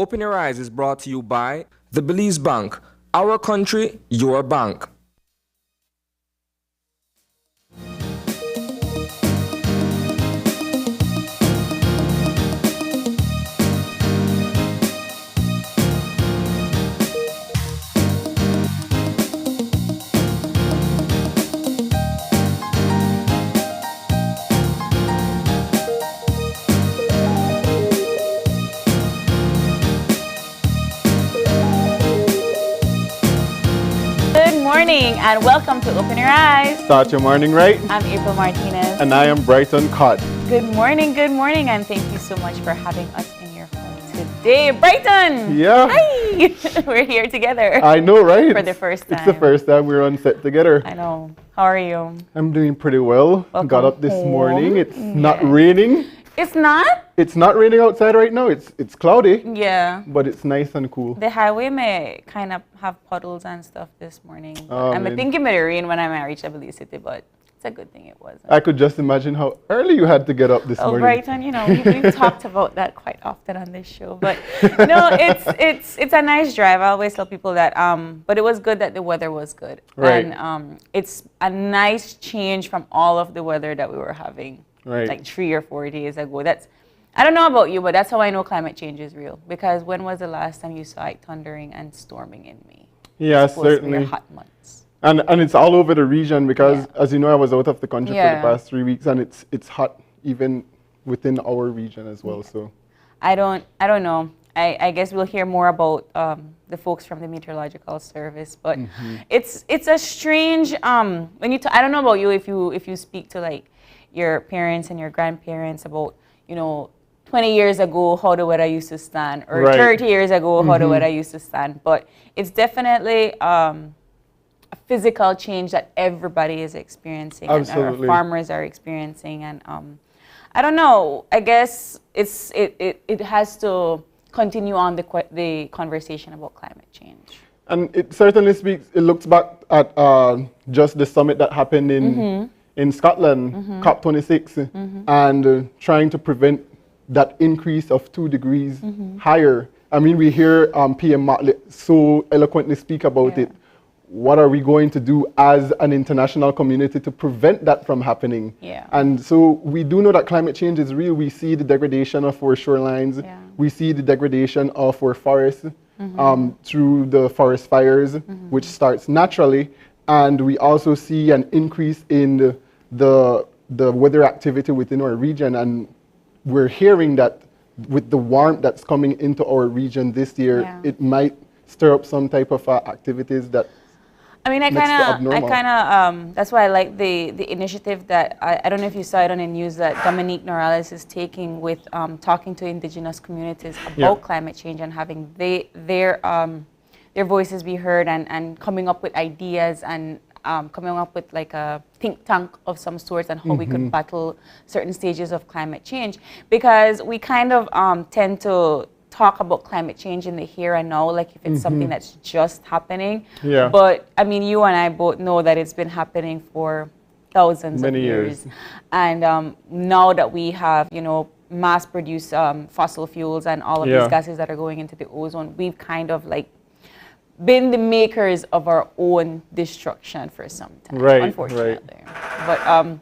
Open Your Eyes is brought to you by the Belize Bank. Our country, your bank. Good morning and welcome to Open Your Eyes. Start your morning right. I'm April Martinez. And I am Brighton Cott. Good morning, and thank you so much for having us in your home today. Brighton! Yeah. Hi! We're here together. I know, right? For the first time. It's the first time we're on set together. I know. How are you? I'm doing pretty well. Welcome Got up this home. morning. It's not raining. It's not? It's not raining outside right now. It's cloudy. Yeah. But it's nice and cool. The highway may kind of have puddles and stuff this morning. I'm man. thinking it may rain when I reach Belize City, but it's a good thing it wasn't. I could just imagine how early you had to get up this morning. Brighton, we've talked about that quite often on this show. But no, it's a nice drive. I always tell people that. But it was good that the weather was good. Right. And it's a nice change from all of the weather that we were having like 3 or 4 days ago. I don't know about you, but that's how I know climate change is real. Because when was the last time you saw it thundering and storming in May? Yeah, it's supposed certainly. to be hot months. And it's all over the region because, as you know, I was out of the country for the Yeah. past 3 weeks, and it's hot even within our region as well. So I don't know. I guess we'll hear more about the folks from the meteorological service, but it's a strange when you I don't know about you if you speak to like your parents and your grandparents about 20 years ago how the weather used to stand, or 30 years ago how the weather used to stand, but it's definitely a physical change that everybody is experiencing. Absolutely. And our farmers are experiencing, and I don't know. I guess it has to continue on the conversation about climate change. And it certainly it looks back at just the summit that happened in Scotland, COP26, and trying to prevent that increase of 2 degrees higher. I mean, we hear PM Martlett so eloquently speak about it. What are we going to do as an international community to prevent that from happening? Yeah. And so we do know that climate change is real. We see the degradation of our shorelines. Yeah. We see the degradation of our forests through the forest fires, which starts naturally. And we also see an increase in the weather activity within our region. And we're hearing that with the warmth that's coming into our region this year, it might stir up some type of activities that I mean, I kind of, that's why I like the initiative that, I don't know if you saw it on the news, that Dominique Norales is taking with talking to indigenous communities about climate change and having their voices be heard, and coming up with ideas, and coming up with like a think tank of some sorts on how we could battle certain stages of climate change. Because we kind of tend to talk about climate change in the here and now, like if it's something that's just happening. Yeah. But I mean, you and I both know that it's been happening for thousands of years. And now that we have, mass-produced fossil fuels and all of these gases that are going into the ozone, we've kind of like been the makers of our own destruction for some time, unfortunately. But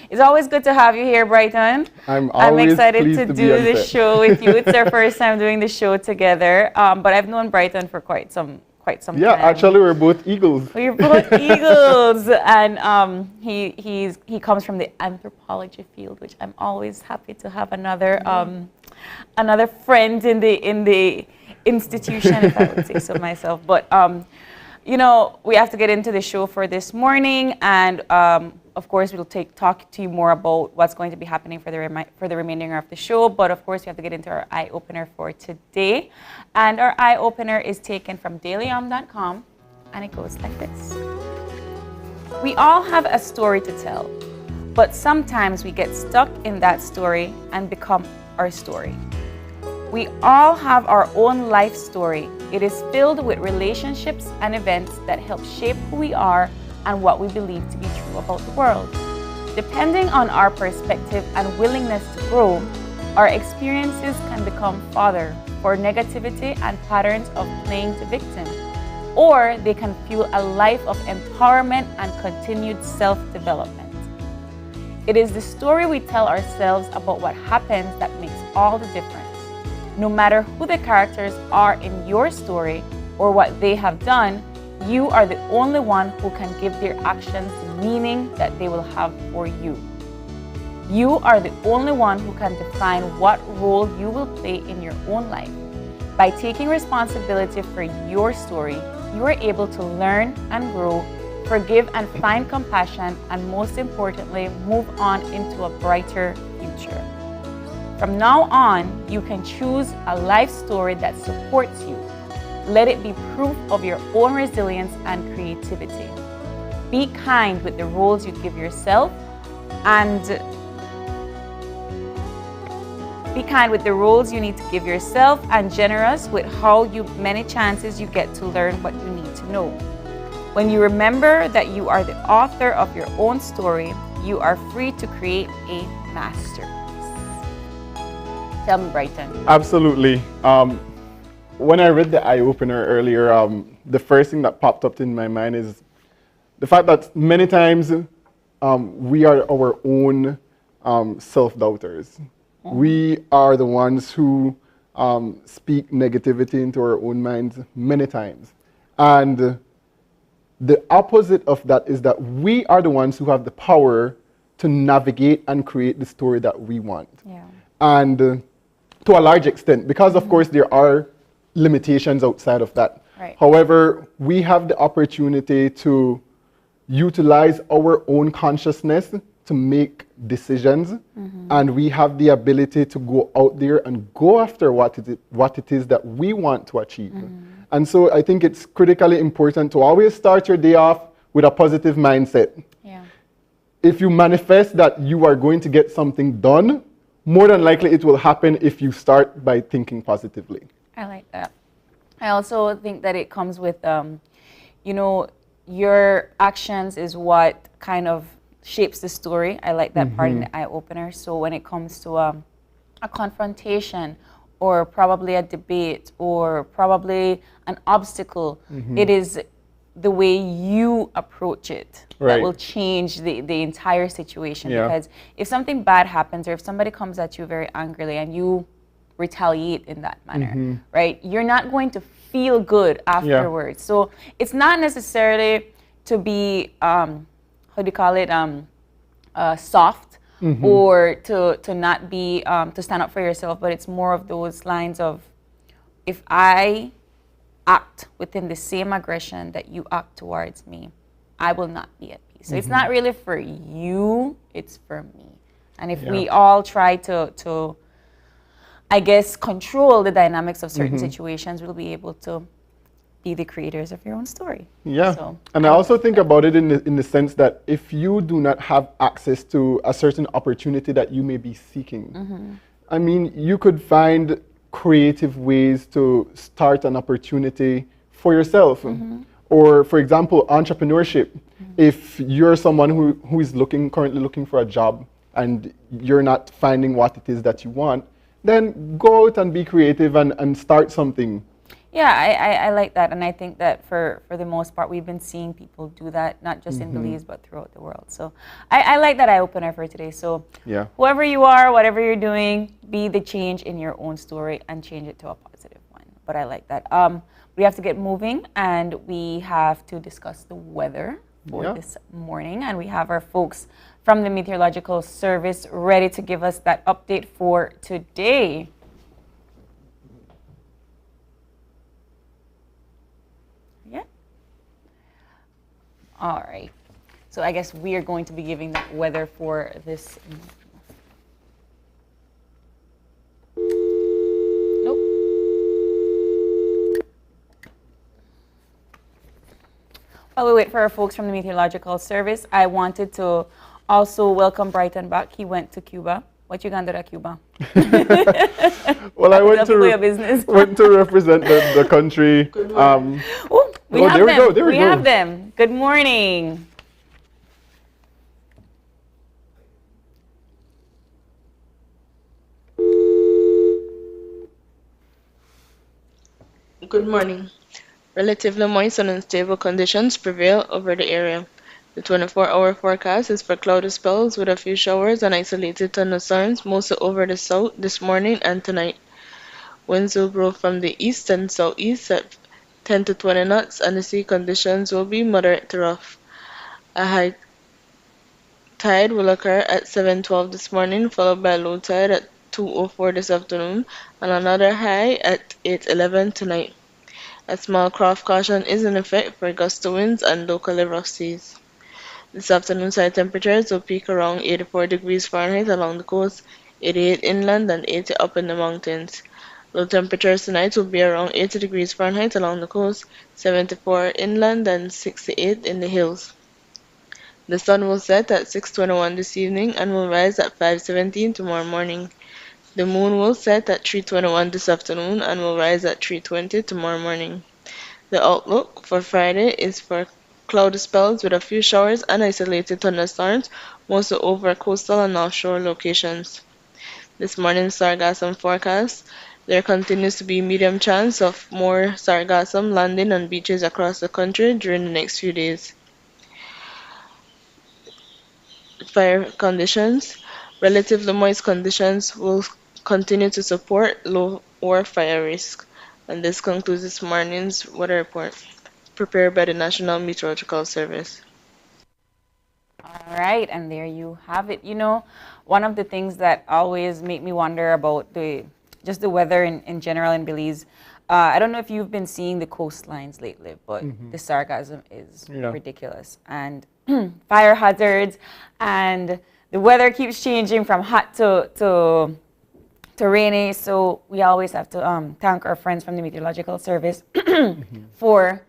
it's always good to have you here, Brighton. I'm excited to do this show with you. It's our first time doing the show together, but I've known Brighton for quite some time. Yeah, actually, we're both Eagles. We're both Eagles, and he comes from the anthropology field, which I'm always happy to have another friend in the institution, if I would say so myself. But we have to get into the show for this morning, and of course, we'll talk to you more about what's going to be happening for the remainder of the show. But of course, we have to get into our eye opener for today, and our eye opener is taken from dailyom.com, and it goes like this: we all have a story to tell, but sometimes we get stuck in that story and become our story. We all have our own life story. It is filled with relationships and events that help shape who we are and what we believe to be true about the world. Depending on our perspective and willingness to grow, our experiences can become fodder for negativity and patterns of playing to victim, or they can fuel a life of empowerment and continued self-development. It is the story we tell ourselves about what happens that makes all the difference. No matter who the characters are in your story or what they have done, you are the only one who can give their actions the meaning that they will have for you. You are the only one who can define what role you will play in your own life. By taking responsibility for your story, you are able to learn and grow, forgive and find compassion, and most importantly, move on into a brighter future. From now on, you can choose a life story that supports you. Let it be proof of your own resilience and creativity. Be kind with the roles you give yourself and be kind with the roles you need to give yourself and generous with how many chances you get to learn what you need to know. When you remember that you are the author of your own story, you are free to create a masterpiece. Tell me, Brighton. Absolutely. When I read the eye-opener earlier, the first thing that popped up in my mind is the fact that many times we are our own self-doubters. We are the ones who speak negativity into our own minds many times. And the opposite of that is that we are the ones who have the power to navigate and create the story that we want. Yeah. And to a large extent, because of course there are limitations outside of that. Right. However, we have the opportunity to utilize our own consciousness to make decisions, and we have the ability to go out there and go after what it is that we want to achieve. And so I think it's critically important to always start your day off with a positive mindset. Yeah. If you manifest that you are going to get something done, more than likely it will happen if you start by thinking positively. I like that. I also think that it comes with, your actions is what kind of shapes the story. I like that part in the eye-opener. So when it comes to a confrontation or probably a debate or probably an obstacle, it is the way you approach it that will change the entire situation. Yeah. Because if something bad happens or if somebody comes at you very angrily and you retaliate in that manner, right? You're not going to feel good afterwards. So it's not necessarily to be, soft or to not be, to stand up for yourself, but it's more of those lines of, if I act within the same aggression that you act towards me, I will not be at peace. So it's not really for you, it's for me. And if we all try to I guess, control the dynamics of certain situations, we'll be able to be the creators of your own story. Yeah, so, and I also think about it in the sense that if you do not have access to a certain opportunity that you may be seeking, I mean, you could find creative ways to start an opportunity for yourself. Or, for example, entrepreneurship. If you're someone who is currently looking for a job and you're not finding what it is that you want, then go out and be creative and start something. Yeah, I like that, and I think that for the most part, we've been seeing people do that, not just in Belize, but throughout the world. So I like that eye-opener for today. So whoever you are, whatever you're doing, be the change in your own story and change it to a positive one. But I like that. We have to get moving, and we have to discuss the weather for this morning, and we have our folks from the Meteorological Service ready to give us that update for today. Yeah. All right. So I guess we are going to be giving that weather for this. Nope. While we wait for our folks from the Meteorological Service, I wanted to also welcome Brighton back. He went to Cuba. What you gonna do at Cuba? Well, I went to represent the country. We have them. Good morning. Good morning. Relatively moist and unstable conditions prevail over the area. The 24-hour forecast is for cloudy spells with a few showers and isolated thunderstorms, mostly over the south this morning and tonight. Winds will blow from the east and southeast at 10 to 20 knots, and the sea conditions will be moderate to rough. A high tide will occur at 7:12 this morning, followed by a low tide at 2:04 this afternoon, and another high at 8:11 tonight. A small craft caution is in effect for gusty winds and locally rough seas. This afternoon's high temperatures will peak around 84 degrees Fahrenheit along the coast, 88 inland, and 80 up in the mountains. Low temperatures tonight will be around 80 degrees Fahrenheit along the coast, 74 inland, and 68 in the hills. The sun will set at 6:21 this evening and will rise at 5:17 tomorrow morning. The moon will set at 3:21 this afternoon and will rise at 3:20 tomorrow morning. The outlook for Friday is for cloudy spells with a few showers and isolated thunderstorms, mostly over coastal and offshore locations. This morning's sargassum forecast, there continues to be medium chance of more sargassum landing on beaches across the country during the next few days. Fire conditions, relatively moist conditions will continue to support lower fire risk. And this concludes this morning's weather report, prepared by the National Meteorological Service. All right, and there you have it. You know, one of the things that always make me wonder about just the weather in general in Belize, I don't know if you've been seeing the coastlines lately, but the sargassum is ridiculous. And fire hazards, and the weather keeps changing from hot to rainy, so we always have to thank our friends from the Meteorological Service for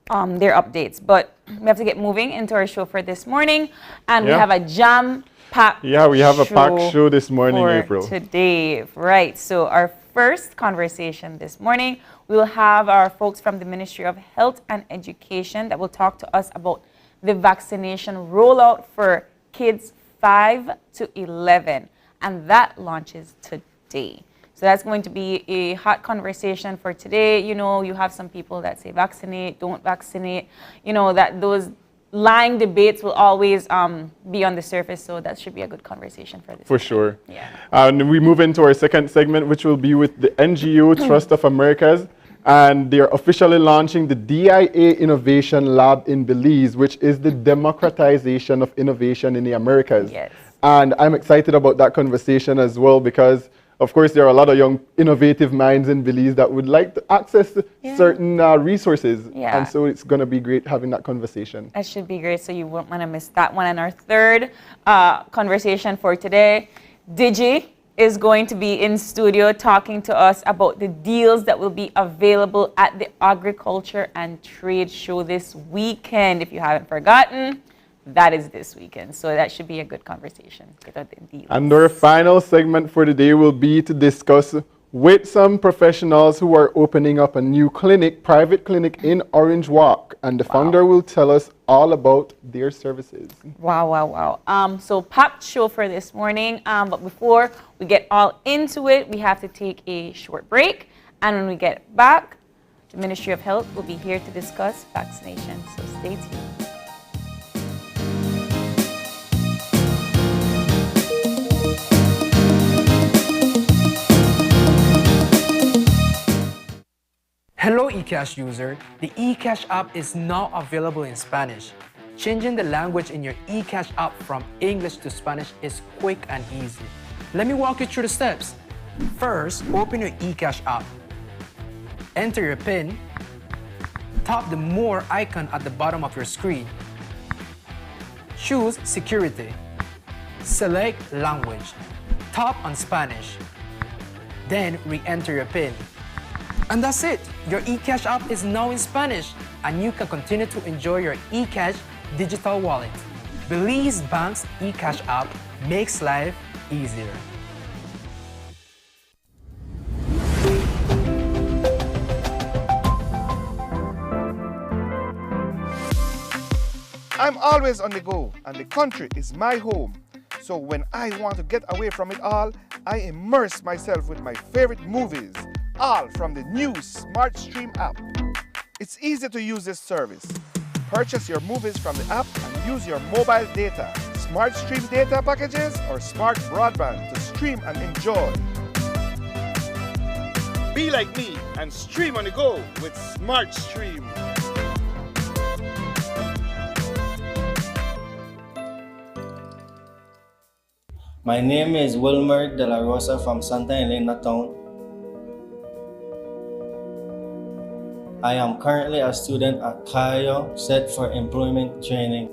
their updates. But we have to get moving into our show for this morning, and we have a jam-packed we have a packed show this morning, April. Today, right. So our first conversation this morning, we will have our folks from the Ministry of Health and Education that will talk to us about the vaccination rollout for kids 5 to 11, and that launches today. So that's going to be a hot conversation for today. You know, you have some people that say vaccinate, don't vaccinate. You know, that those lying debates will always be on the surface, so that should be a good conversation for this. For sure. Yeah. And we move into our second segment, which will be with the NGO Trust of Americas. And they're officially launching the DIA Innovation Lab in Belize, which is the democratization of innovation in the Americas. Yes. And I'm excited about that conversation as well because, of course, there are a lot of young innovative minds in Belize that would like to access certain resources. Yeah. And so it's going to be great having that conversation. That should be great, so you won't want to miss that one. And our third conversation for today, Digi is going to be in studio talking to us about the deals that will be available at the Agriculture and Trade Show this weekend. If you haven't forgotten, that is this weekend. So that should be a good conversation. Get out the deals. And our final segment for the day will be to discuss with some professionals who are opening up a new clinic, private clinic in Orange Walk. And the founder will tell us all about their services. Wow. So packed show for this morning. But before we get all into it, we have to take a short break. And when we get back, the Ministry of Health will be here to discuss vaccination. So stay tuned. Hello eCash user, the eCash app is now available in Spanish. Changing the language in your eCash app from English to Spanish is quick and easy. Let me walk you through the steps. First, open your eCash app. Enter your PIN. Tap the More icon at the bottom of your screen. Choose Security. Select Language. Tap on Spanish. Then re-enter your PIN. And that's it! Your eCash app is now in Spanish, and you can continue to enjoy your eCash digital wallet. Belize Bank's eCash app makes life easier. I'm always on the go, and the country is my home. So when I want to get away from it all, I immerse myself with my favorite movies, all from the new SmartStream app. It's easy to use this service. Purchase your movies from the app and use your mobile data, SmartStream data packages, or smart broadband to stream and enjoy. Be like me and stream on the go with SmartStream. My name is Wilmer De La Rosa from Santa Elena Town. I am currently a student at Cayo, set for employment training.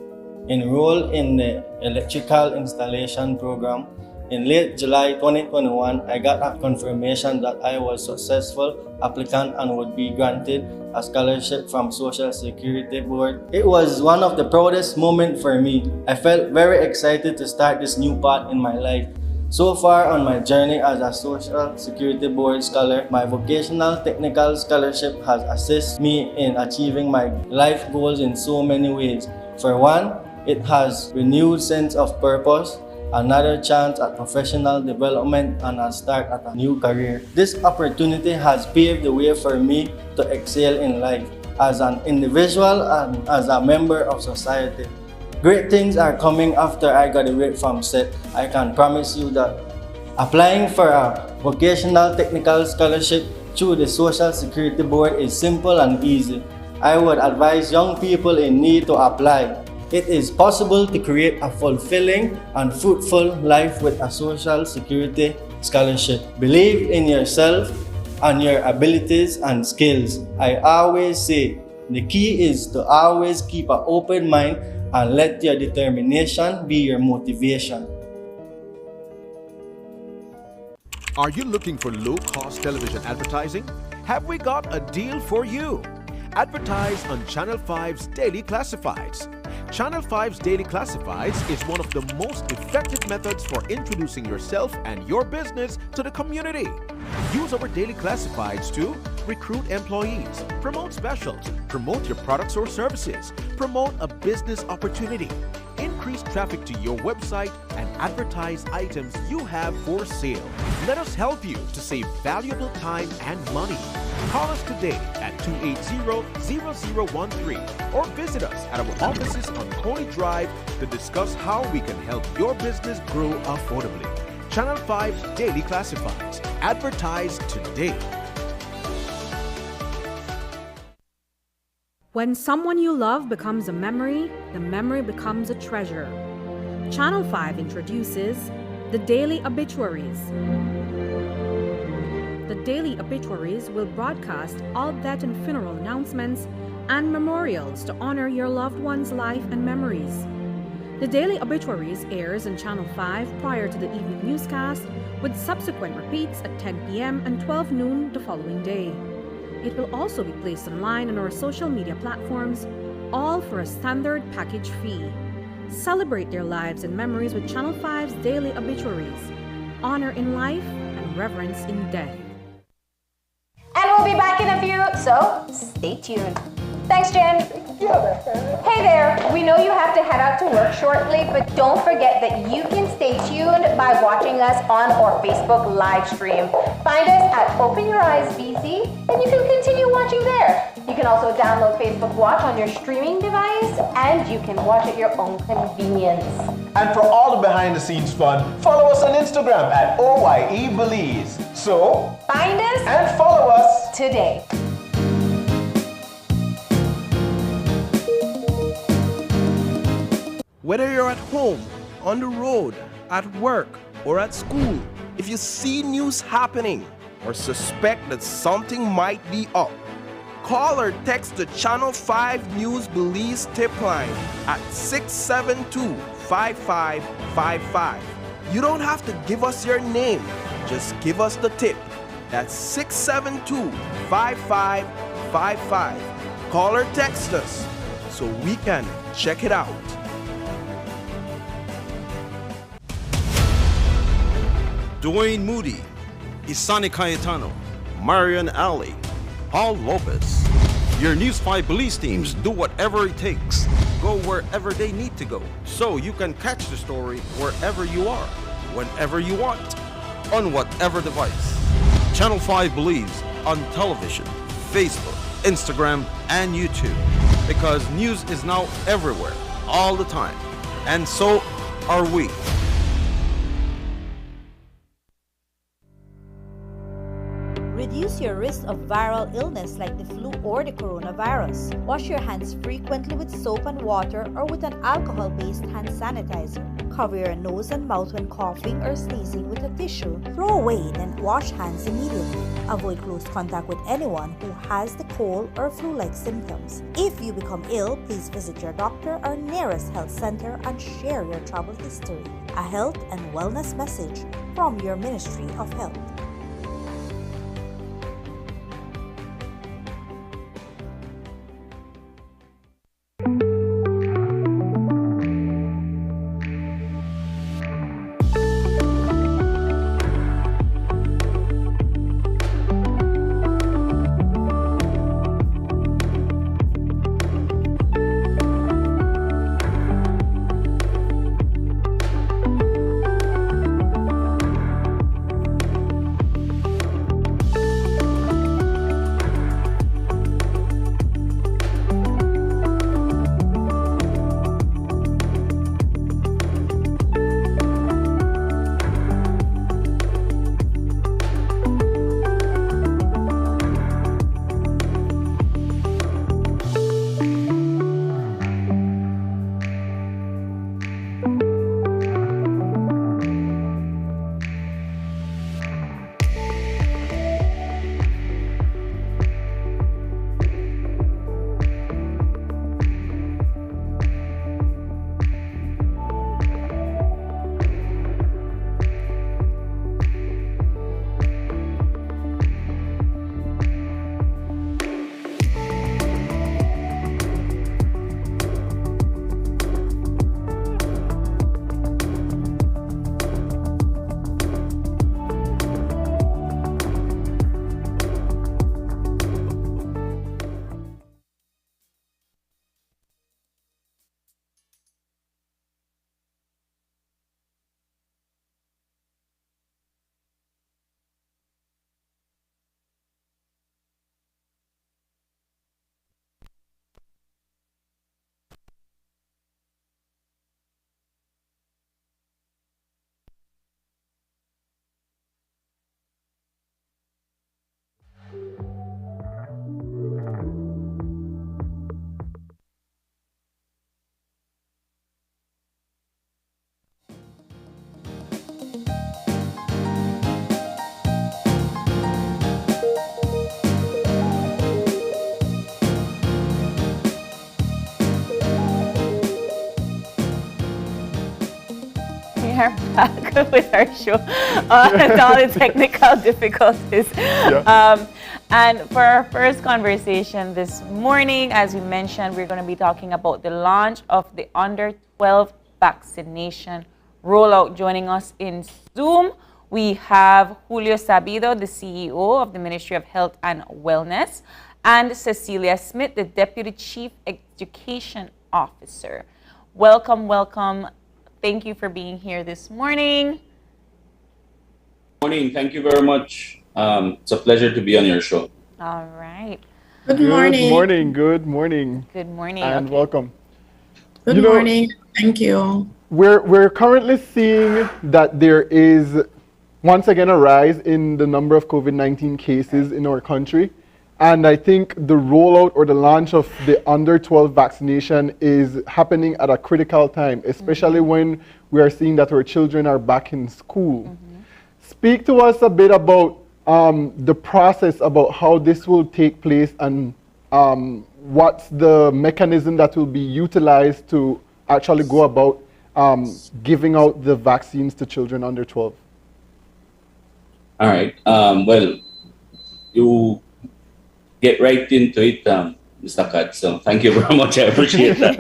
Enrolled in the electrical installation program. In late July 2021, I got a confirmation that I was a successful applicant and would be granted a scholarship from Social Security Board. It was one of the proudest moments for me. I felt very excited to start this new path in my life. So far on my journey as a Social Security Board scholar, my vocational technical scholarship has assisted me in achieving my life goals in so many ways. For one, it has renewed sense of purpose, another chance at professional development, and a start at a new career. This opportunity has paved the way for me to excel in life as an individual and as a member of society. Great things are coming after I graduate from SET. I can promise you that. Applying for a vocational technical scholarship through the Social Security Board is simple and easy. I would advise young people in need to apply. It is possible to create a fulfilling and fruitful life with a Social Security scholarship. Believe in yourself and your abilities and skills. I always say the key is to always keep an open mind and let your determination be your motivation. Are you looking for low-cost television advertising? Have we got a deal for you? Advertise on Channel 5's Daily Classifieds. Channel 5's Daily Classifieds is one of the most effective methods for introducing yourself and your business to the community. Use our Daily Classifieds to recruit employees, promote specials, promote your products or services, promote a business opportunity, increase traffic to your website, and advertise items you have for sale. Let us help you to save valuable time and money. Call us today at 280-0013 or visit us at our offices on Coney Drive to discuss how we can help your business grow affordably. Channel 5 Daily Classifieds. Advertise today. When someone you love becomes a memory, the memory becomes a treasure. Channel 5 introduces the Daily Obituaries. The Daily Obituaries will broadcast all death and funeral announcements and memorials to honor your loved one's life and memories. The Daily Obituaries airs on Channel 5 prior to the evening newscast, with subsequent repeats at 10 p.m. and 12 noon the following day. It will also be placed online on our social media platforms, all for a standard package fee. Celebrate their lives and memories with Channel 5's Daily Obituaries. Honor in life and reverence in death. And we'll be back in a few, so stay tuned. Thanks, Jen. Hey there, we know you have to head out to work shortly, but don't forget that you can stay tuned by watching us on our Facebook live stream. Find us at Open Your Eyes BC, and you can continue watching there. You can also download Facebook Watch on your streaming device, and you can watch at your own convenience. And for all the behind-the-scenes fun, follow us on Instagram at OYE Belize. So, find us and follow us today. Whether you're at home, on the road, at work, or at school, if you see news happening or suspect that something might be up, call or text the Channel 5 News Belize tip line at 672-5555. You don't have to give us your name, just give us the tip. That's 672-5555. Call or text us so we can check it out. Dwayne Moody, Isani Cayetano, Marian Ali, Paul Lopez. Your News 5 Belize teams do whatever it takes, go wherever they need to go, so you can catch the story wherever you are, whenever you want, on whatever device. Channel 5 Belize, on television, Facebook, Instagram, and YouTube. Because news is now everywhere, all the time. And so are we. Reduce your risk of viral illness like the flu or the coronavirus. Wash your hands frequently with soap and water or with an alcohol-based hand sanitizer. Cover your nose and mouth when coughing or sneezing with a tissue. Throw away, then wash hands immediately. Avoid close contact with anyone who has the cold or flu-like symptoms. If you become ill, please visit your doctor or nearest health center and share your travel history. A health and wellness message from your Ministry of Health. We are back with our show and all the technical difficulties. Yeah. And for our first conversation this morning, as we mentioned, we're going to be talking about the launch of the under 12 vaccination rollout. Joining us in Zoom, we have Julio Sabido, the CEO of the Ministry of Health and Wellness, and Cecilia Smith, the Deputy Chief Education Officer. Welcome, welcome. Thank you for being here this morning. Morning. Thank you very much. It's a pleasure to be on your show. All right. Good morning. Good morning. Good morning. And welcome. Good morning. Thank you. We're currently seeing that there is once again a rise in the number of COVID-19 cases in our country. And I think the rollout or the launch of the under 12 vaccination is happening at a critical time, especially when we are seeing that our children are back in school. Speak to us a bit about the process, about how this will take place and what's the mechanism that will be utilized to actually go about giving out the vaccines to children under 12. All right. Well, you get right into it, Mr. Kat. So thank you very much. I appreciate that.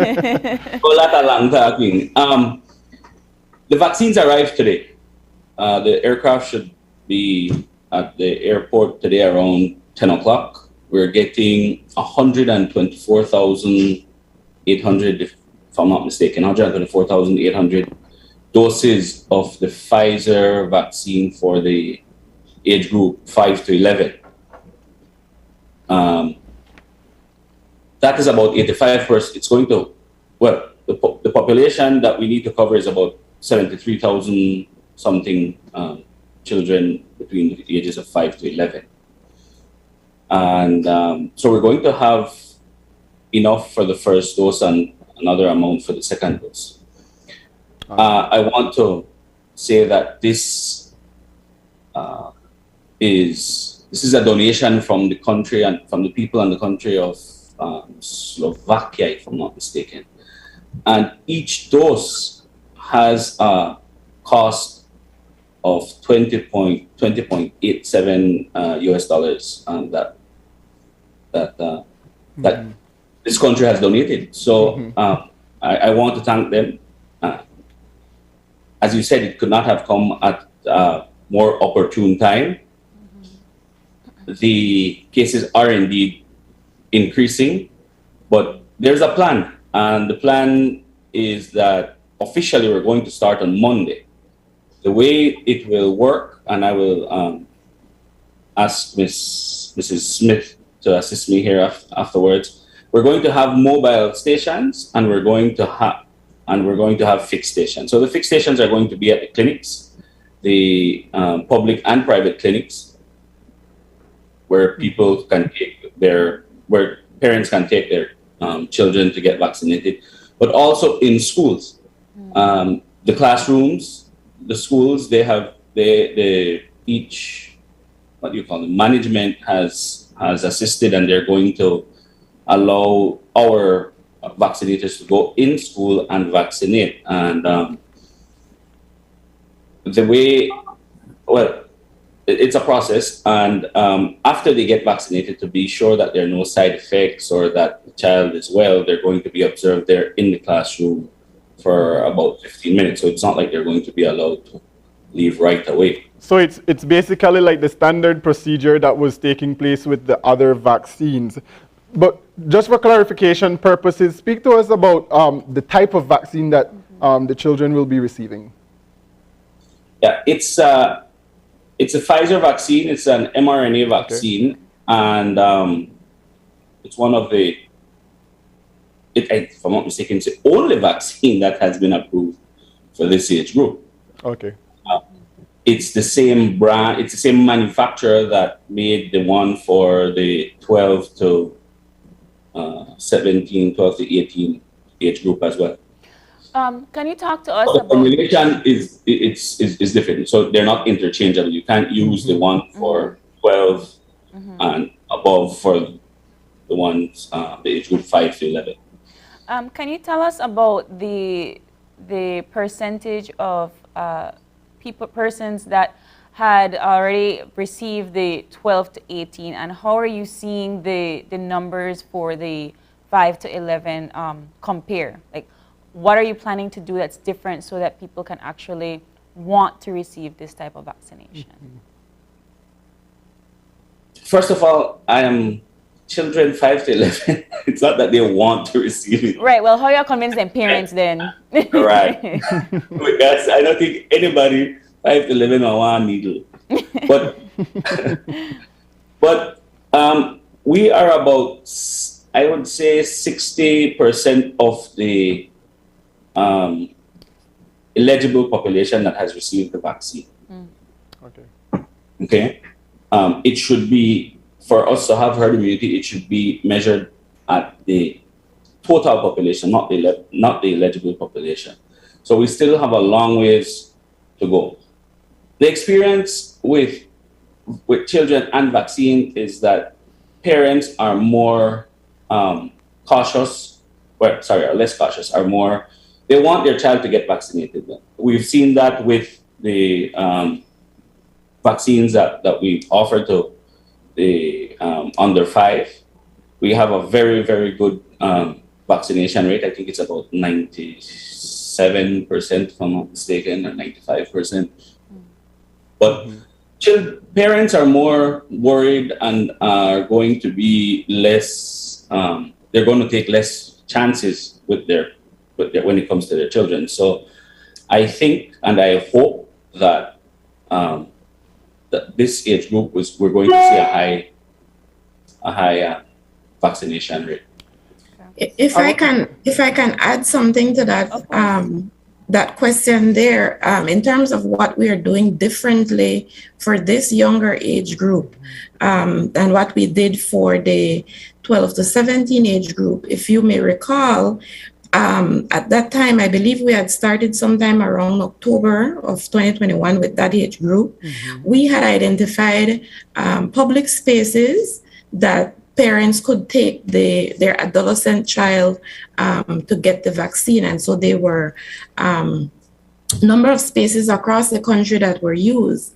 The vaccines arrived today. The aircraft should be at the airport today around 10 o'clock. We're getting 124,800, if I'm not mistaken, 124,800 doses of the Pfizer vaccine for the age group 5 to 11. that is about 85%. It's going to, well, the population that we need to cover is about 73,000 something children between the ages of 5 to 11. And so we're going to have enough for the first dose and another amount for the second dose. I want to say that this is a donation from the country and from the people in the country of Slovakia, if I'm not mistaken. And each dose has a cost of $20.87 US dollars that this country has donated. So I want to thank them. As you said, it could not have come at a more opportune time. The cases are indeed increasing, but there's a plan. And the plan is that officially we're going to start on Monday. The way it will work, and I will ask Mrs. Smith to assist me here afterwards. We're going to have mobile stations, and we're going to have fixed stations. So the fixed stations are going to be at the clinics, the public and private clinics, where people can take where parents can take their children to get vaccinated, but also in schools. The classrooms, the schools, each, what do you call it, management has assisted, and they're going to allow our vaccinators to go in school and vaccinate. And it's a process, and after they get vaccinated, to be sure that there are no side effects or that the child is well, they're going to be observed there in the classroom for about 15 minutes. So it's not like they're going to be allowed to leave right away. So it's basically like the standard procedure that was taking place with the other vaccines. But just for clarification purposes, speak to us about the type of vaccine that the children will be receiving. Yeah, it's a Pfizer vaccine. It's an mRNA vaccine, and it's one of the, if I'm not mistaken, it's the only vaccine that has been approved for this age group. Okay. It's the same brand, it's the same manufacturer that made the one for the 12 to 17, 12 to 18 age group as well. Can you talk to us The about... formulation is different, so they're not interchangeable. You can't use the one for 12 and above for the ones, the age group 5 to 11. Can you tell us about the percentage of persons that had already received the 12 to 18, and how are you seeing the numbers for the 5 to 11 compare? Like, what are you planning to do that's different so that people can actually want to receive this type of vaccination? First of all, I am children 5 to 11. It's not that they want to receive it. Right. Well, how are you convince them parents then? Right. Because I don't think anybody 5 to 11 will want a needle. But we are about, I would say, 60% of the eligible population that has received the vaccine. Okay. It should be, for us to have herd immunity, it should be measured at the total population, not the eligible population. So we still have a long ways to go. The experience with children and vaccine is that parents are more cautious, or less cautious, they want their child to get vaccinated. We've seen that with the vaccines that we offer to the under 5. We have a very, very good vaccination rate. I think it's about 97%, if I'm not mistaken, or 95%. But parents are more worried and are going to be less, they're going to take less chances with their when it comes to their children. So I think and I hope that that this age group we're going to see a a high vaccination rate. If I can add something to that, that question there, in terms of what we are doing differently for this younger age group, than what we did for the 12 to 17 age group. If you may recall, at that time, I believe we had started sometime around October of 2021 with that age group. We had identified public spaces that parents could take their adolescent child to get the vaccine. And so there were number of spaces across the country that were used.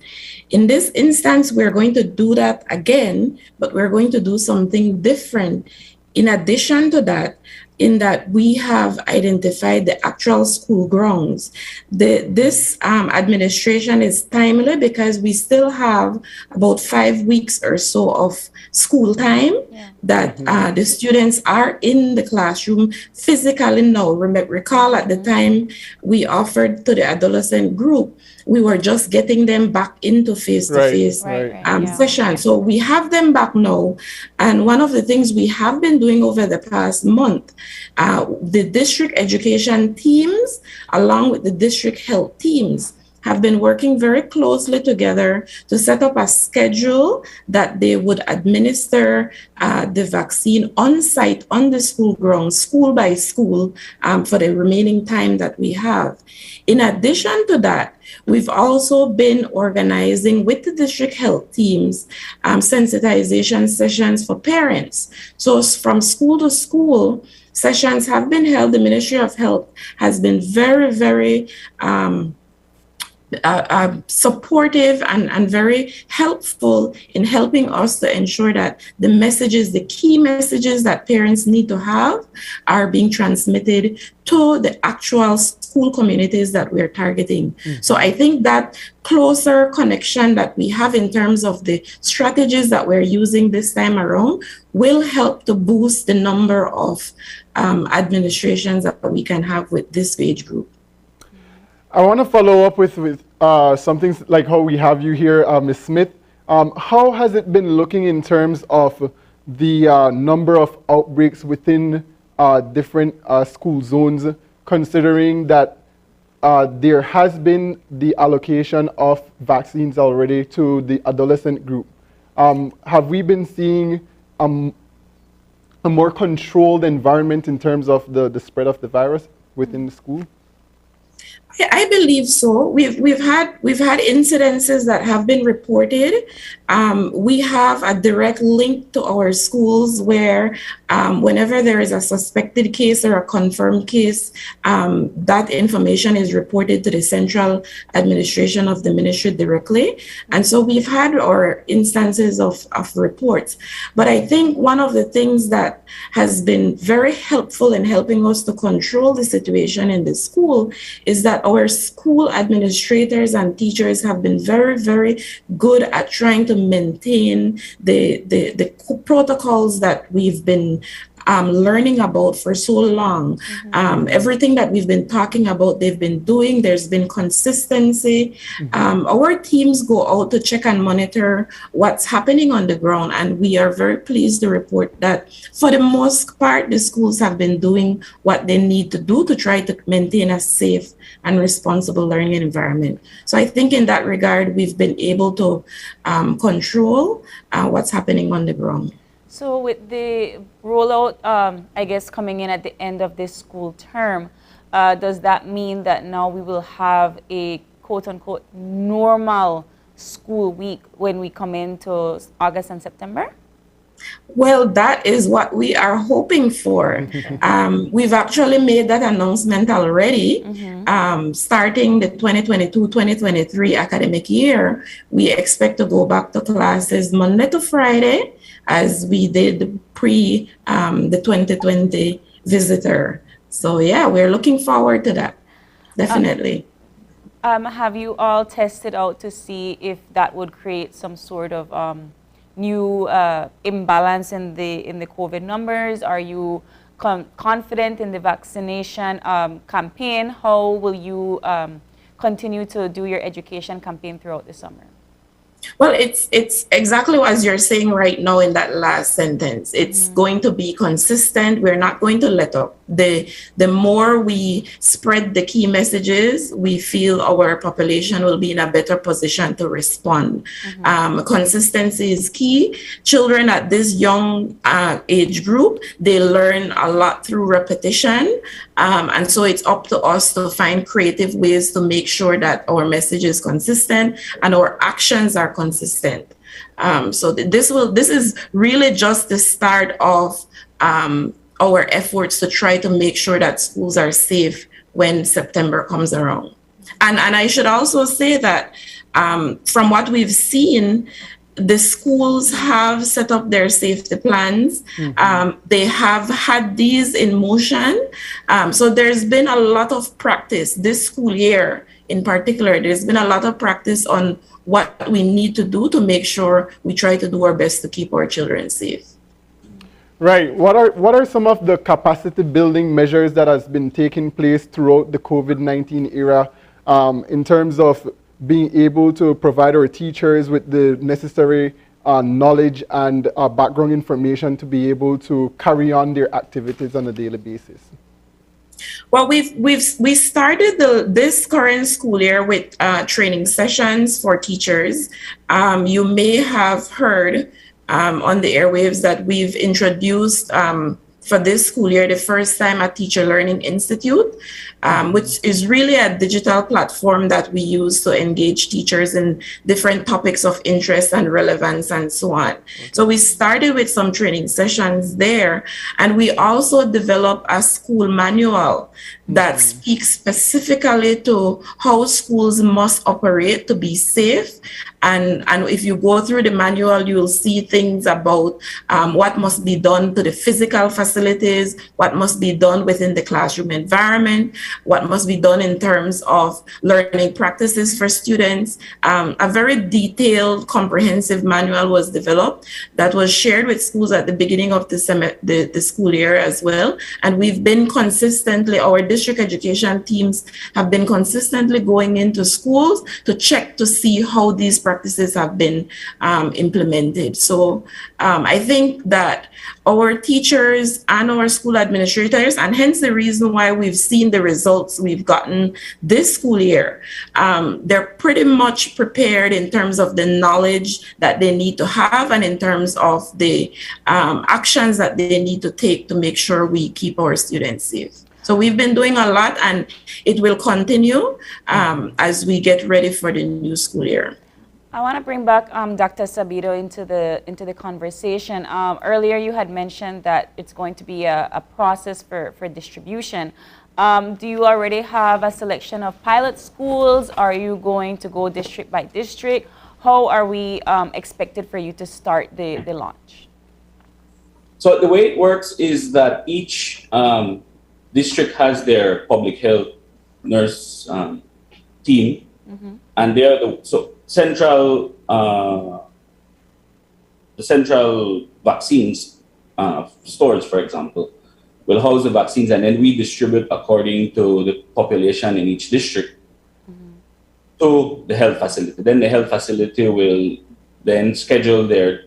In this instance, we're going to do that again, but we're going to do something different. In addition to that, in that we have identified the actual school grounds. This administration is timely because we still have about 5 weeks or so of school time that the students are in the classroom physically now. Recall at the time we offered to the adolescent group, we were just getting them back into face-to-face session. So we have them back now. And one of the things we have been doing over the past month, the district education teams, along with the district health teams, have been working very closely together to set up a schedule that they would administer the vaccine on site, on the school grounds, school by school, for the remaining time that we have. In addition to that, we've also been organizing with the district health teams sensitization sessions for parents. So from school to school, sessions have been held. The Ministry of Health has been very, very supportive and very helpful in helping us to ensure that the messages, the key messages that parents need to have, are being transmitted to the actual school communities that we're targeting. So I think that closer connection that we have in terms of the strategies that we're using this time around will help to boost the number of administrations that we can have with this age group. I want to follow up with something like how we have you here, Ms. Smith. How has it been looking in terms of the number of outbreaks within different school zones, considering that there has been the allocation of vaccines already to the adolescent group? Have we been seeing a more controlled environment in terms of the spread of the virus within the school? I believe so. We've had incidences that have been reported. We have a direct link to our schools where whenever there is a suspected case or a confirmed case, that information is reported to the central administration of the ministry directly. And so we've had our instances of reports. But I think one of the things that has been very helpful in helping us to control the situation in the school is that our school administrators and teachers have been very, very good at trying to maintain the protocols that we've been learning about for so long. Everything that we've been talking about, they've been doing. There's been consistency. Our teams go out to check and monitor what's happening on the ground, and we are very pleased to report that for the most part, the schools have been doing what they need to do to try to maintain a safe and responsible learning environment. So I think in that regard, we've been able to control what's happening on the ground. So with the rollout, I guess, coming in at the end of this school term, does that mean that now we will have a quote-unquote normal school week when we come into August and September? Well, that is what we are hoping for. We've actually made that announcement already. Starting the 2022-2023 academic year, we expect to go back to classes Monday to Friday, as we did pre the 2020 visitor. So yeah, we're looking forward to that, definitely. Have you all tested out to see if that would create some sort of new imbalance in the COVID numbers? Are you confident in the vaccination campaign? How will you continue to do your education campaign throughout the summer? Well, it's exactly as you're saying right now in that last sentence. It's going to be consistent. We're not going to let up. The more we spread the key messages, we feel our population will be in a better position to respond. Consistency is key. Children at this young age group, they learn a lot through repetition. And so it's up to us to find creative ways to make sure that our message is consistent and our actions are consistent. So this is really just the start of our efforts to try to make sure that schools are safe when September comes around. And I should also say that from what we've seen, the schools have set up their safety plans. They have had these in motion. So there's been a lot of practice this school year in particular. There's been a lot of practice on what we need to do to make sure we try to do our best to keep our children safe. Right. What are some of the capacity building measures that has been taking place throughout the COVID-19 era in terms of being able to provide our teachers with the necessary knowledge and background information to be able to carry on their activities on a daily basis? Well, we started this current school year with training sessions for teachers. You may have heard on the airwaves that we've introduced for this school year the first time a Teacher Learning Institute, which is really a digital platform that we use to engage teachers in different topics of interest and relevance and so on. So we started with some training sessions there, and we also developed a school manual that speaks specifically to how schools must operate to be safe. And if you go through the manual, you will see things about what must be done to the physical facilities, what must be done within the classroom environment, what must be done in terms of learning practices for students. A very detailed, comprehensive manual was developed that was shared with schools at the beginning of the school year as well. And we've been consistently, our district education teams have been consistently going into schools to check to see how these practices have been implemented. So I think that our teachers and our school administrators, and hence the reason why we've seen the results we've gotten this school year, they're pretty much prepared in terms of the knowledge that they need to have and in terms of the actions that they need to take to make sure we keep our students safe. So we've been doing a lot, and it will continue as we get ready for the new school year. I want to bring back Dr. Sabito into the conversation. Earlier, you had mentioned that it's going to be a process for distribution. Do you already have a selection of pilot schools? Are you going to go district by district? How are we expected for you to start the launch? So the way it works is that each district has their public health nurse team, and they are the central vaccines stores, for example, will house the vaccines, and then we distribute according to the population in each district to the health facility. Then the health facility will then schedule their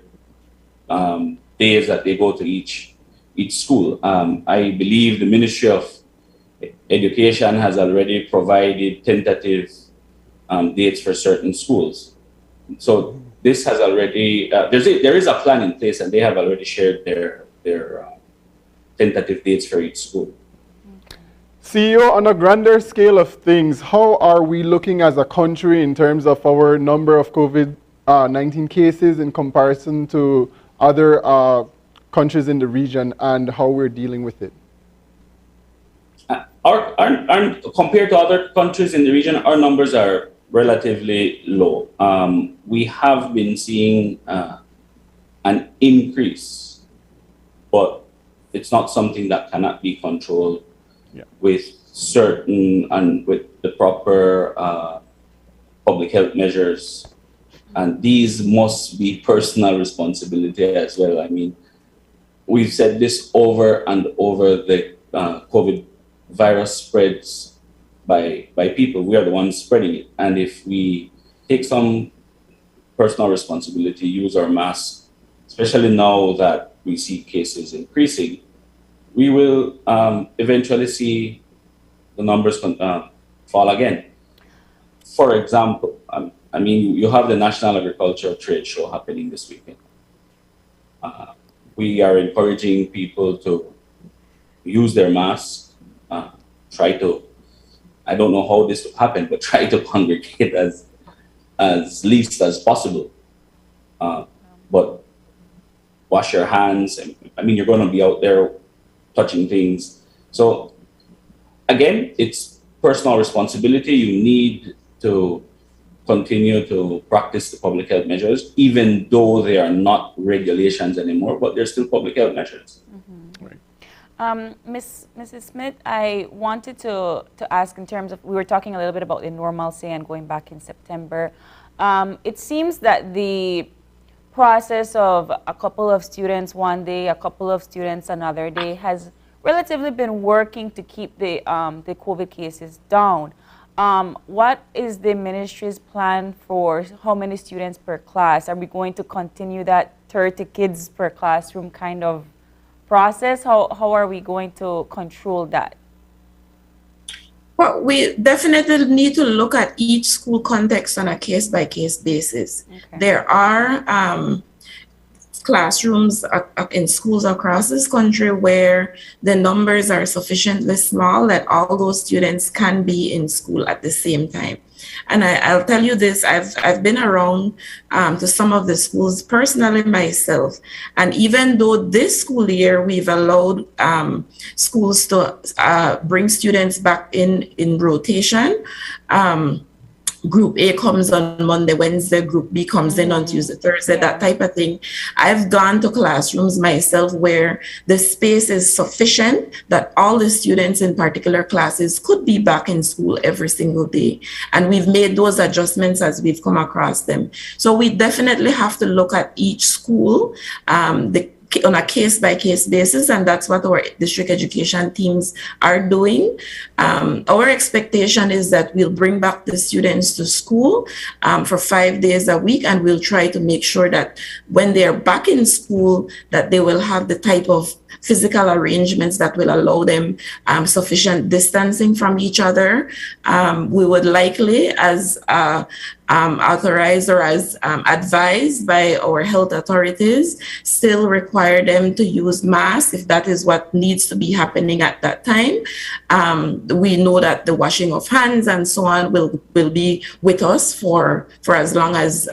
days that they go to each school. I believe the Ministry of Education has already provided tentative dates for certain schools. So this has already, there is a plan in place, and they have already shared their tentative dates for each school. CEO, on a grander scale of things, how are we looking as a country in terms of our number of COVID-19 cases in comparison to other countries in the region, and how we're dealing with it? Compared to other countries in the region, our numbers are relatively low. We have been seeing an increase, but it's not something that cannot be controlled with certain and with the proper public health measures. And these must be personal responsibility as well. I mean, we've said this over and over, the COVID virus spreads by people. We are the ones spreading it. And if we take some personal responsibility, use our masks, especially now that we see cases increasing, we will eventually see the numbers fall again. For example, I mean, you have the National Agricultural Trade Show happening this weekend. We are encouraging people to use their masks, try to, I don't know how this will happen, but try to congregate as least as possible. But wash your hands. I mean, you're going to be out there touching things. So again, it's personal responsibility. You need to continue to practice the public health measures, even though they are not regulations anymore, but they're still public health measures. Mrs. Smith, I wanted to ask in terms of, we were talking a little bit about the normalcy and going back in September. It seems that the process of a couple of students one day, a couple of students another day has relatively been working to keep the COVID cases down. What is the ministry's plan for how many students per class? Are we going to continue that 30 kids per classroom kind of process? How are we going to control that? Well, we definitely need to look at each school context on a case-by-case basis. Okay. There are classrooms in schools across this country where the numbers are sufficiently small that all those students can be in school at the same time. And I'll tell you this, I've been around to some of the schools personally myself. And even though this school year we've allowed schools to bring students back in rotation, Group A comes on Monday, Wednesday, Group B comes in on Tuesday, Thursday, that type of thing. I've gone to classrooms myself where the space is sufficient that all the students in particular classes could be back in school every single day. And we've made those adjustments as we've come across them. So we definitely have to look at each school, on a case-by-case basis, and that's what our district education teams are doing. Our expectation is that we'll bring back the students to school for 5 days a week, and we'll try to make sure that when they're back in school, that they will have the type of physical arrangements that will allow them sufficient distancing from each other. We would likely, as authorized or as advised by our health authorities, still require them to use masks if that is what needs to be happening at that time. We know that the washing of hands and so on will be with us for as long as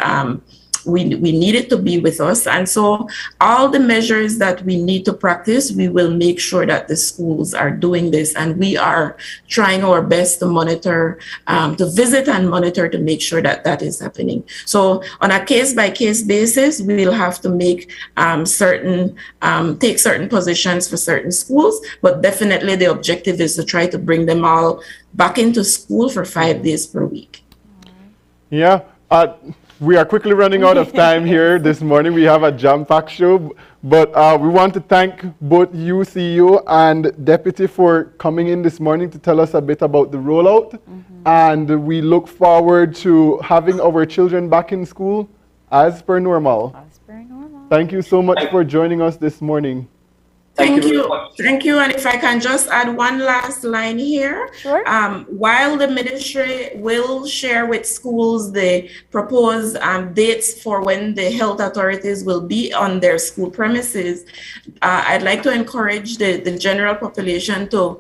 we need it to be with us. And so all the measures that we need to practice, we will make sure that the schools are doing this. And we are trying our best to monitor, to visit and monitor to make sure that that is happening. So on a case-by-case basis, we will have to make take certain positions for certain schools, but definitely the objective is to try to bring them all back into school for 5 days per week. Yeah. We are quickly running out of time here this morning. We have a jam-packed show, but we want to thank both you, CEO, and Deputy for coming in this morning to tell us a bit about the rollout. And we look forward to having our children back in school as per normal. Thank you so much for joining us this morning. Thank you. Thank you. And if I can just add one last line here. Sure. While the ministry will share with schools the proposed dates for when the health authorities will be on their school premises, I'd like to encourage the general population to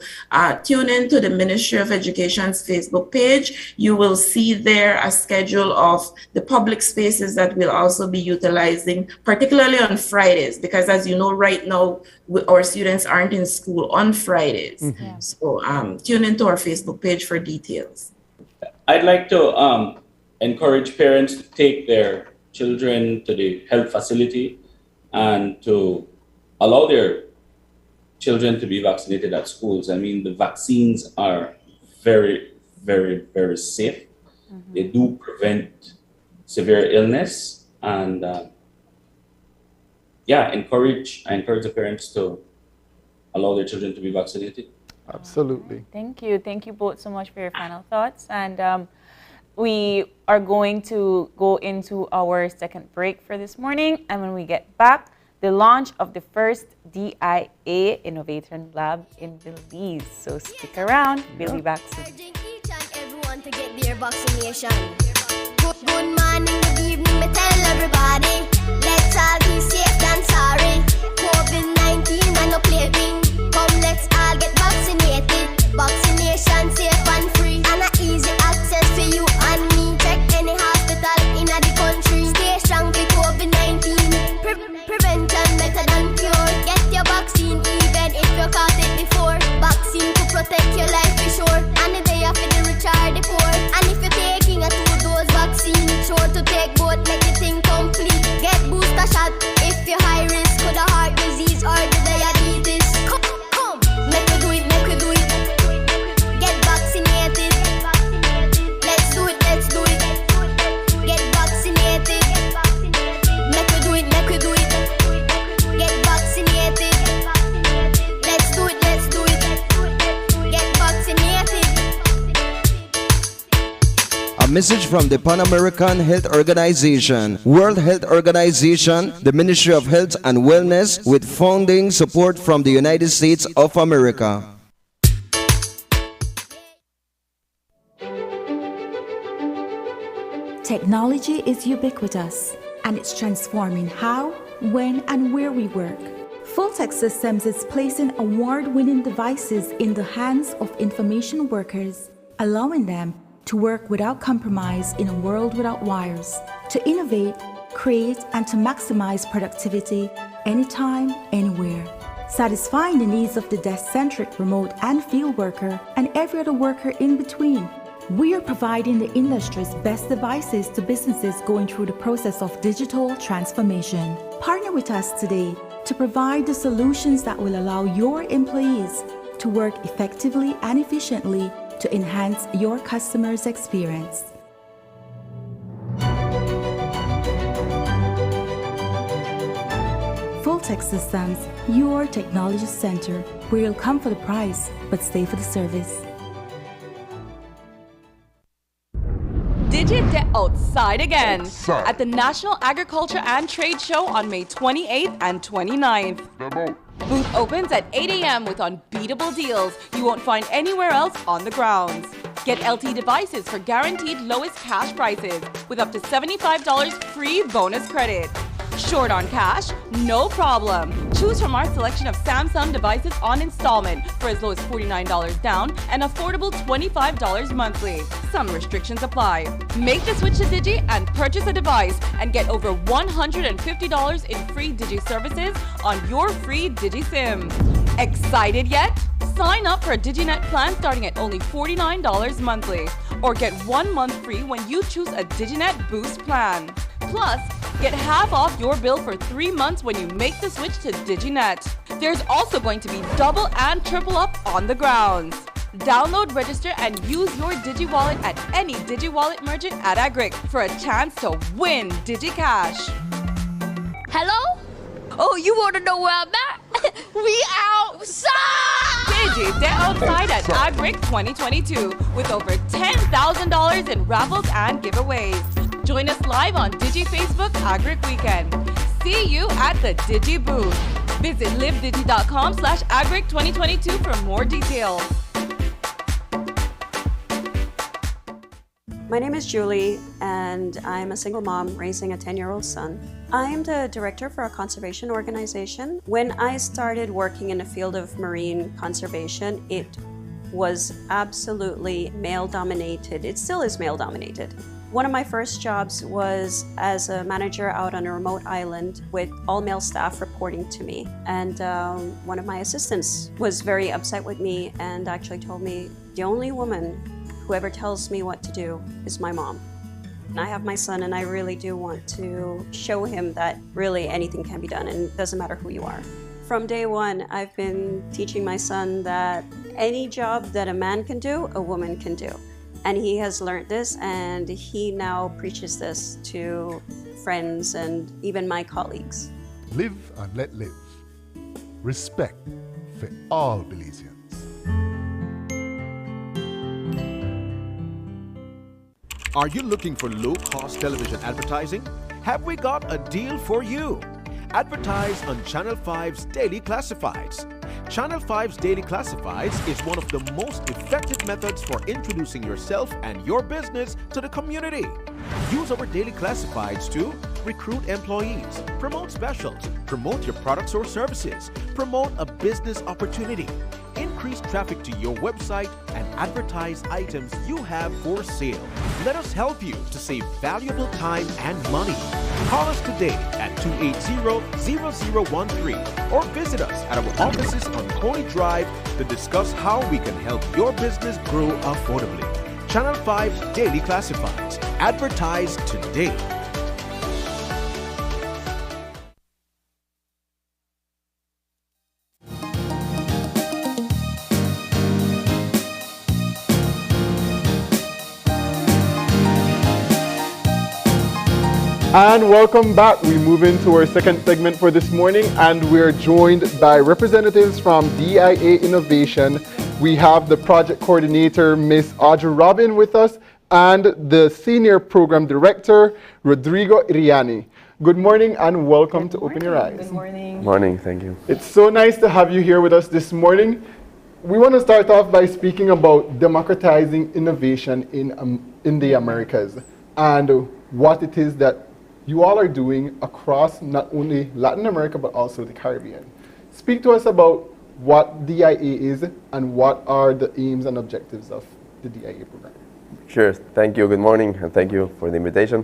tune into the Ministry of Education's Facebook page. You will see there a schedule of the public spaces that we'll also be utilizing, particularly on Fridays, because as you know, right now, our students aren't in school on Fridays. So tune into our Facebook page for details. I'd like to encourage parents to take their children to the health facility and to allow their children to be vaccinated at schools. I mean, the vaccines are very, very, very safe. They do prevent severe illness, and I encourage the parents to allow their children to be vaccinated. Absolutely. Thank you. Thank you both so much for your final thoughts. And we are going to go into our second break for this morning. And when we get back, the launch of the first DIA Innovation Lab in Belize. So stick around. We'll be back soon. Everyone to get their vaccination. Good morning, good evening, me tell everybody. Let's all be safe and sorry. COVID-19 and no playing. Come, let's all get vaccinated. Vaccination safe and free. And a easy access for you and me. Check any hospital in the country. Stay strong for COVID-19. Prevention better than cure. Get your vaccine even if you caught it before. Vaccine to protect your life for sure. And the day after the rich or the poor. And if you're taking a 2-dose vaccine, sure to take both, make the thing complete. Get booster shot if you're high risk for the heart disease or the diabetes. Come, make we do it, make we do it. Get vaccinated. Let's do it, let's do it. Get vaccinated. Make we do it, make we do it. Get vaccinated. Let's do it, let's do it. Get vaccinated. A message from the Pan American Health Organization, World Health Organization, the Ministry of Health and Wellness, with funding support from the United States of America. Technology is ubiquitous, and it's transforming how, when, and where we work. Fulltech Systems is placing award-winning devices in the hands of information workers, allowing them to work without compromise in a world without wires, to innovate, create, and to maximize productivity anytime, anywhere, satisfying the needs of the desk-centric remote and field worker and every other worker in between. We are providing the industry's best devices to businesses going through the process of digital transformation. Partner with us today to provide the solutions that will allow your employees to work effectively and efficiently to enhance your customers' experience. Fulltech Systems, your technology center, where you'll come for the price, but stay for the service. Digi outside again at the National Agriculture and Trade Show on May 28th and 29th. Booth opens at 8 a.m. with unbeatable deals you won't find anywhere else on the grounds. Get LT devices for guaranteed lowest cash prices with up to $75 free bonus credit. Short on cash? No problem. Choose from our selection of Samsung devices on installment for as low as $49 down and affordable $25 monthly. Some restrictions apply. Make the switch to Digi and purchase a device and get over $150 in free Digi services on your free Digi SIM. Excited yet? Sign up for a DigiNet plan starting at only $49 monthly, or get 1 month free when you choose a DigiNet Boost plan. Plus, get half off your bill for 3 months when you make the switch to DigiNet. There's also going to be double and triple up on the grounds. Download, register, and use your Digi Wallet at any Digi Wallet merchant at Agric for a chance to win Digi Cash. Hello? Oh, you want to know where I'm at? We outside! Digi, they're outside at Agric 2022 with over $10,000 in raffles and giveaways. Join us live on Digi Facebook Agric Weekend. See you at the Digi booth. Visit livedigi.com/Agric 2022 for more details. My name is Julie, and I'm a single mom raising a 10-year-old son. I'm the director for a conservation organization. When I started working in the field of marine conservation, it was absolutely male-dominated. It still is male-dominated. One of my first jobs was as a manager out on a remote island with all-male staff reporting to me. And one of my assistants was very upset with me and actually told me, the only woman whoever tells me what to do is my mom. And I have my son, and I really do want to show him that really anything can be done, and it doesn't matter who you are. From day one, I've been teaching my son that any job that a man can do, a woman can do. And he has learned this, and he now preaches this to friends and even my colleagues. Live and let live. Respect for all Belizeans. Are you looking for low-cost television advertising? Have we got a deal for you? Advertise on Channel 5's Daily Classifieds. Channel 5's Daily Classifieds is one of the most effective methods for introducing yourself and your business to the community. Use our Daily Classifieds to recruit employees, promote specials, promote your products or services, promote a business opportunity, increase traffic to your website, and advertise items you have for sale. Let us help you to save valuable time and money. Call us today at 280-0013 or visit us at our offices on Coney Drive to discuss how we can help your business grow affordably. Channel 5 Daily Classifieds. Advertise today. And welcome back. We move into our second segment for this morning, and we're joined by representatives from DIA Innovation. We have the project coordinator, Miss Audrey Robin, with us, and the senior program director, Rodrigo Iriani. Good morning and welcome to Open Your Eyes. Good morning. Morning, thank you. It's so nice to have you here with us this morning. We want to start off by speaking about democratizing innovation in the Americas and what it is that you all are doing across not only Latin America but also the Caribbean. Speak to us about what DIA is and what are the aims and objectives of the DIA program. Sure, thank you, good morning, and thank you for the invitation.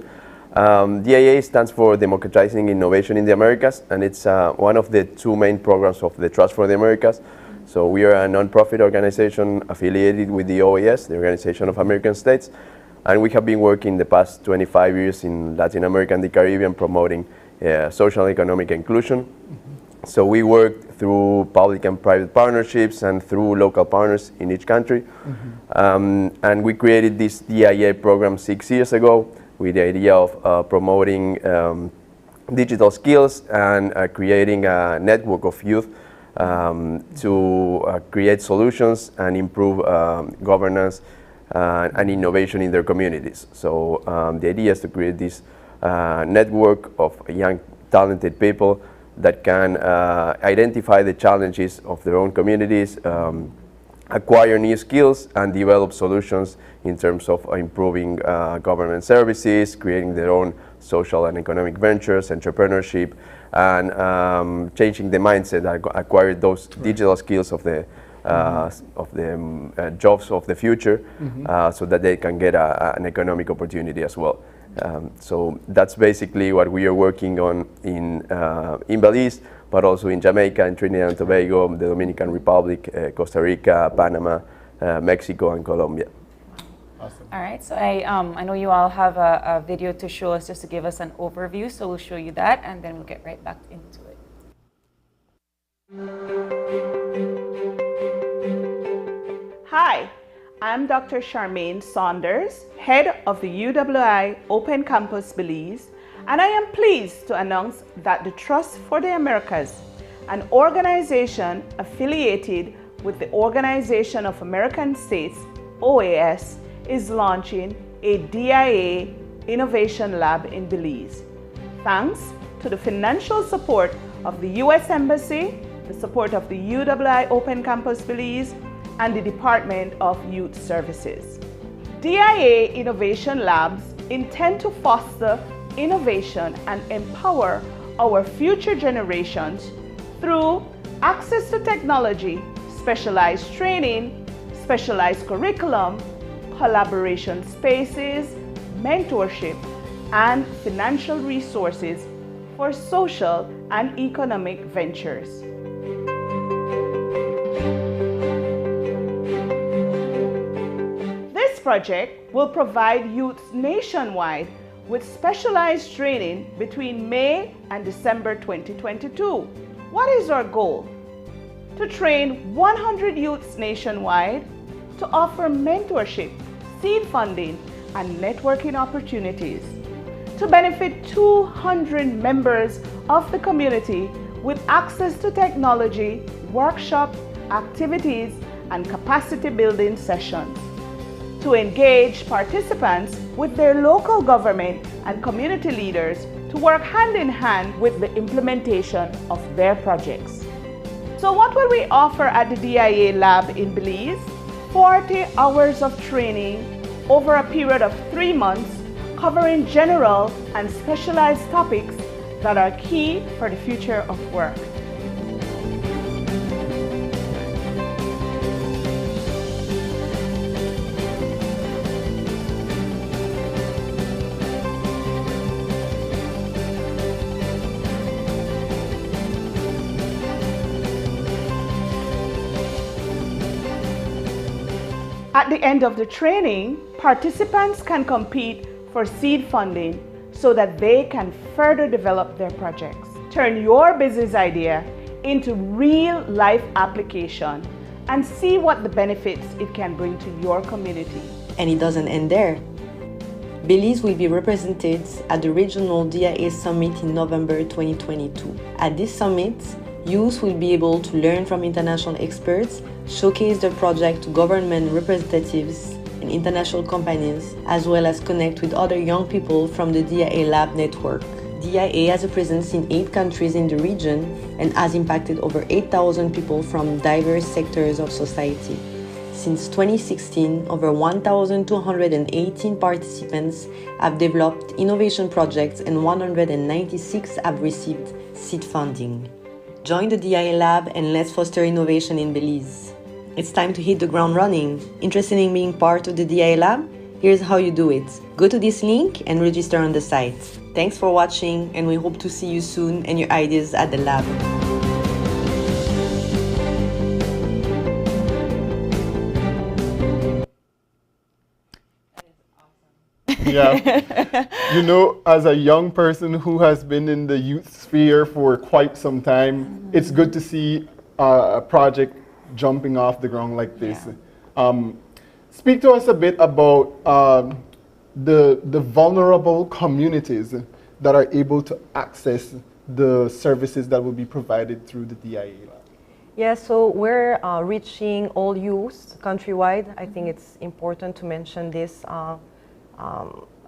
DIA stands for Democratizing Innovation in the Americas, and it's one of the two main programs of the Trust for the Americas. So we are a non-profit organization affiliated with the OAS, the Organization of American States, and we have been working the past 25 years in Latin America and the Caribbean promoting social and economic inclusion. So we work through public and private partnerships and through local partners in each country. And we created this DIA program 6 years ago with the idea of promoting digital skills and creating a network of youth to create solutions and improve governance and innovation in their communities. So the idea is to create this network of young, talented people that can identify the challenges of their own communities, acquire new skills, and develop solutions in terms of improving government services, creating their own social and economic ventures, entrepreneurship, and changing the mindset, acquire those digital skills of the jobs of the future, so that they can get an economic opportunity as well. So that's basically what we are working on in Belize, but also in Jamaica, and Trinidad and Tobago, the Dominican Republic, Costa Rica, Panama, Mexico, and Colombia. Awesome. All right, so I know you all have a video to show us just to give us an overview, so we'll show you that, and then we'll get right back into it. Hi, I'm Dr. Charmaine Saunders, head of the UWI Open Campus Belize, and I am pleased to announce that the Trust for the Americas, an organization affiliated with the Organization of American States, OAS, is launching a DIA Innovation Lab in Belize. Thanks to the financial support of the U.S. Embassy, the support of the UWI Open Campus Belize, and the Department of Youth Services. DIA Innovation Labs intend to foster innovation and empower our future generations through access to technology, specialized training, specialized curriculum, collaboration spaces, mentorship, and financial resources for social and economic ventures. This project will provide youths nationwide with specialized training between May and December 2022. What is our goal? To train 100 youths nationwide, to offer mentorship, seed funding, and networking opportunities, to benefit 200 members of the community with access to technology, workshop, activities, and capacity building sessions, to to engage participants with their local government and community leaders to work hand in hand with the implementation of their projects. So what will we offer at the DIA lab in Belize? 40 hours of training over a period of 3 months, covering general and specialized topics that are key for the future of work. At the end of the training, participants can compete for seed funding so that they can further develop their projects. Turn your business idea into real-life application and see what the benefits it can bring to your community. And it doesn't end there. Belize will be represented at the Regional DIA Summit in November 2022. At this summit, youth will be able to learn from international experts, showcase their project to government representatives and international companies, as well as connect with other young people from the DIA Lab network. DIA has a presence in 8 countries in the region and has impacted over 8,000 people from diverse sectors of society. Since 2016, over 1,218 participants have developed innovation projects and 196 have received seed funding. Join the DIA Lab and let's foster innovation in Belize. It's time to hit the ground running. Interested in being part of the DIA Lab? Here's how you do it. Go to this link and register on the site. Thanks for watching, and we hope to see you soon and your ideas at the lab. Yeah. You know, as a young person who has been in the youth sphere for quite some time, it's good to see a project jumping off the ground like this. Yeah. Speak to us a bit about the vulnerable communities that are able to access the services that will be provided through the DIA Lab. Yeah, so we're reaching all youth countrywide. I think it's important to mention this.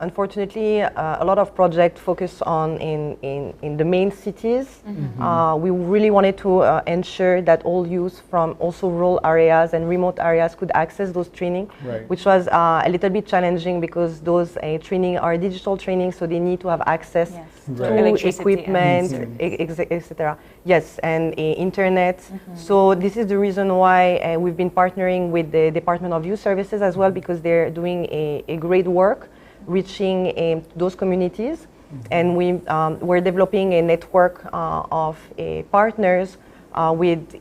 Unfortunately, a lot of projects focus on in the main cities. Mm-hmm. We really wanted to ensure that all youth from also rural areas and remote areas could access those training, right, which was a little bit challenging because those training are digital training, so they need to have access, yes, to equipment, etc. Yes, and internet. Mm-hmm. So this is the reason why we've been partnering with the Department of Youth Services as well, because they're doing a great work reaching those communities. Mm-hmm. And we're developing a network of partners with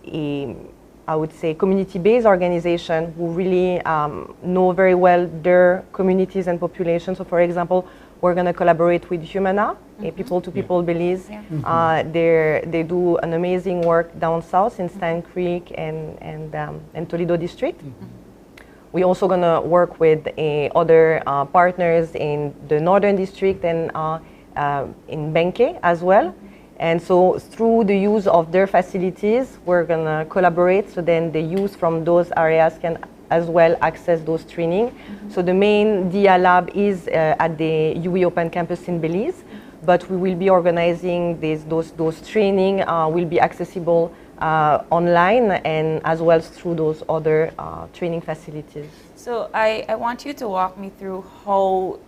I would say, community-based organization who really know very well their communities and populations. So for example, we're going to collaborate with Humana, mm-hmm, people-to-people Belize. Yeah. Mm-hmm. They do an amazing work down south in Stan Creek and Toledo district. Mm-hmm. We're also going to work with other partners in the Northern District and in Benke as well. And so through the use of their facilities, we're going to collaborate, so then the youth from those areas can as well access those training. Mm-hmm. So the main DIA Lab is at the UE Open Campus in Belize, but we will be organizing those training will be accessible online and as well as through those other training facilities. So I want you to walk me through how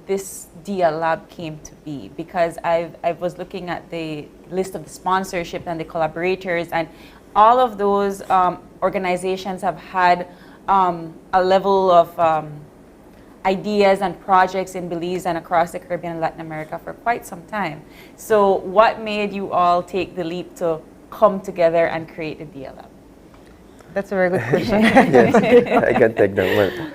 this DIA Lab came to be, because I was looking at the list of the sponsorship and the collaborators, and all of those organizations have had a level of ideas and projects in Belize and across the Caribbean and Latin America for quite some time. So what made you all take the leap to come together and create the DIA Lab? That's a very good question. Yes, I can take that one.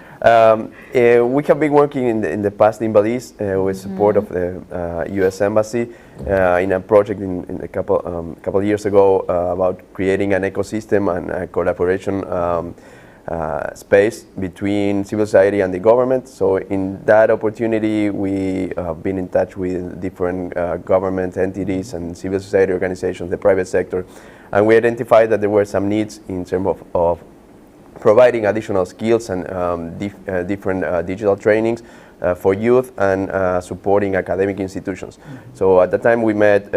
We have been working in the past in Belize with support of the U.S. Embassy in a project in a couple years ago about creating an ecosystem and a collaboration space between civil society and the government. So in that opportunity, we have been in touch with different government entities and civil society organizations, the private sector, and we identified that there were some needs in terms of providing additional skills and different digital trainings for youth and supporting academic institutions. So at the time we met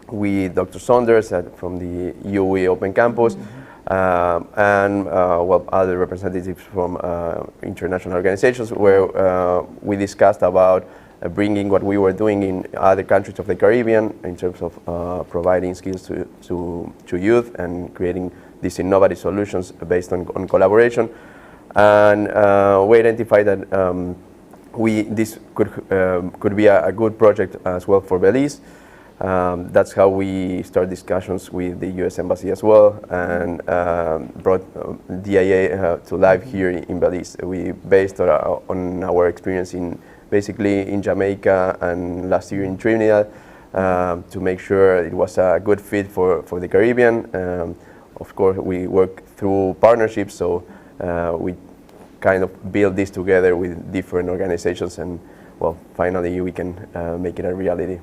with Dr. Saunders from the UE Open Campus, and well, other representatives from international organizations, where we discussed about bringing what we were doing in other countries of the Caribbean in terms of providing skills to youth and creating these innovative solutions based on collaboration. And we identified that this could be a good project as well for Belize. That's how we started discussions with the U.S. Embassy as well, and brought DIA to life here in Belize. We based on our experience basically in Jamaica and last year in Trinidad to make sure it was a good fit for the Caribbean. Of course, we work through partnerships, so we kind of build this together with different organizations, and well, finally we can make it a reality.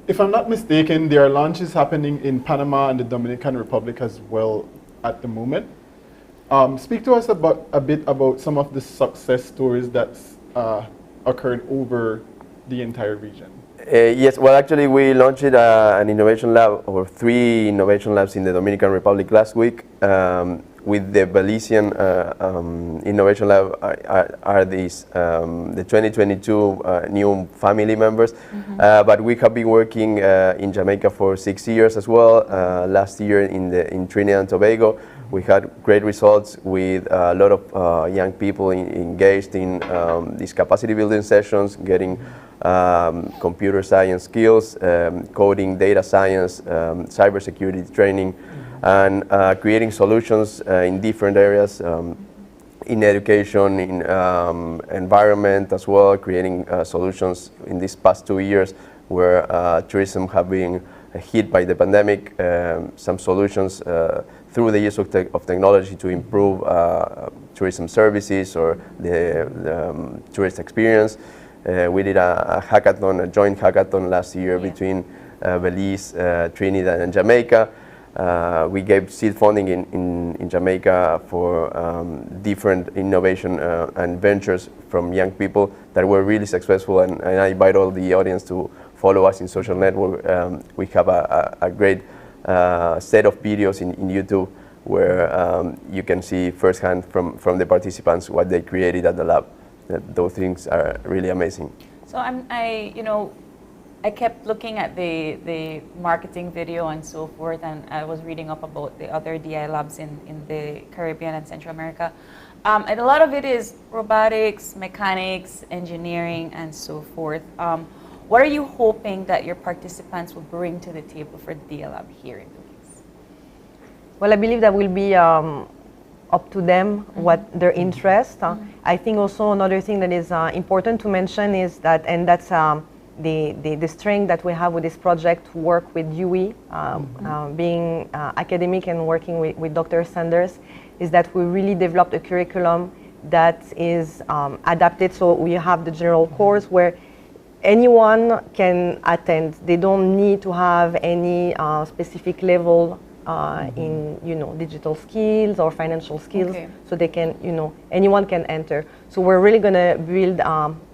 If I'm not mistaken, there are launches happening in Panama and the Dominican Republic as well at the moment. Speak to us a bit about some of the success stories that's occurred over the entire region. Yes, well, actually we launched an innovation lab, or 3 innovation labs in the Dominican Republic last week. With the Belizean Innovation Lab are these, the 2022 new family members. But we have been working in Jamaica for 6 years as well. Last year in Trinidad and Tobago, we had great results with a lot of young people engaged in these capacity building sessions, getting computer science skills, coding, data science, cybersecurity training, and creating solutions in different areas, in education, in environment as well, creating solutions in these past 2 years where tourism have been hit by the pandemic, some solutions through the use of technology to improve tourism services or the tourist experience. We did a hackathon, a joint hackathon last year between Belize, Trinidad and Jamaica. We gave seed funding in Jamaica for different innovation and ventures from young people that were really successful, and I invite all the audience to follow us in social network. We have a great set of videos in YouTube where you can see firsthand from the participants what they created at the lab. Those things are really amazing. So I kept looking at the marketing video and so forth, and I was reading up about the other DI labs in the Caribbean and Central America. And a lot of it is robotics, mechanics, engineering, and so forth. What are you hoping that your participants will bring to the table for the DI lab here in Belize? Well, I believe that will be up to them what their interest. I think also another thing that is important to mention is that, and that's the strength that we have with this project to work with UE, being academic and working with Dr. Sanders, is that we really developed a curriculum that is adapted. So we have the general course where anyone can attend. They don't need to have any specific level in digital skills or financial skills, so they can anyone can enter. So we're really going to build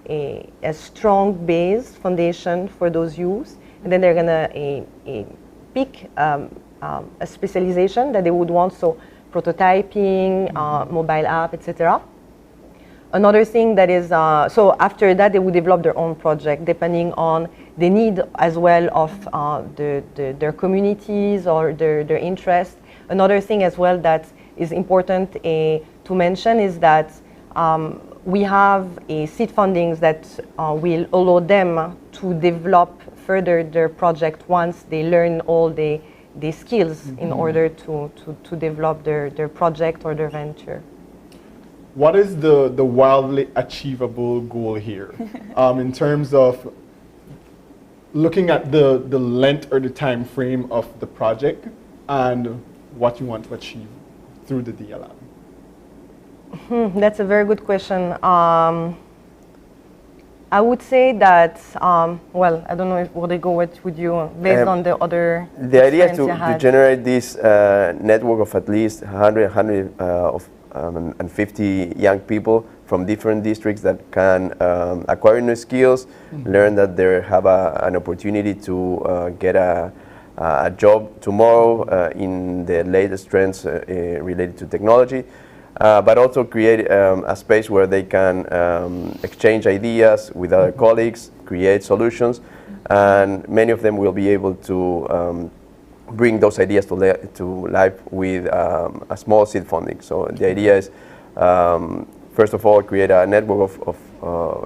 a strong base foundation for those youth, and then they're going to pick a specialization that they would want, so prototyping, mobile app, etc. Another thing that is, so after that they would develop their own project depending on the need as well of their communities or their interest. Another thing as well that is important to mention is that we have seed fundings that will allow them to develop further their project once they learn all the skills in order to develop their project or their venture. What is the wildly achievable goal here in terms of looking at the length or the time frame of the project and what you want to achieve through the DLM? That's a very good question. I would say that, well, I don't know if would I go with you based on the other. The idea is to generate this network of at least 150 young people from different districts that can acquire new skills, learn that they have an opportunity to get a job tomorrow in the latest trends related to technology. But also create a space where they can exchange ideas with other colleagues, create solutions, and many of them will be able to bring those ideas to life with a small seed funding. So the idea is, first of all, create a network of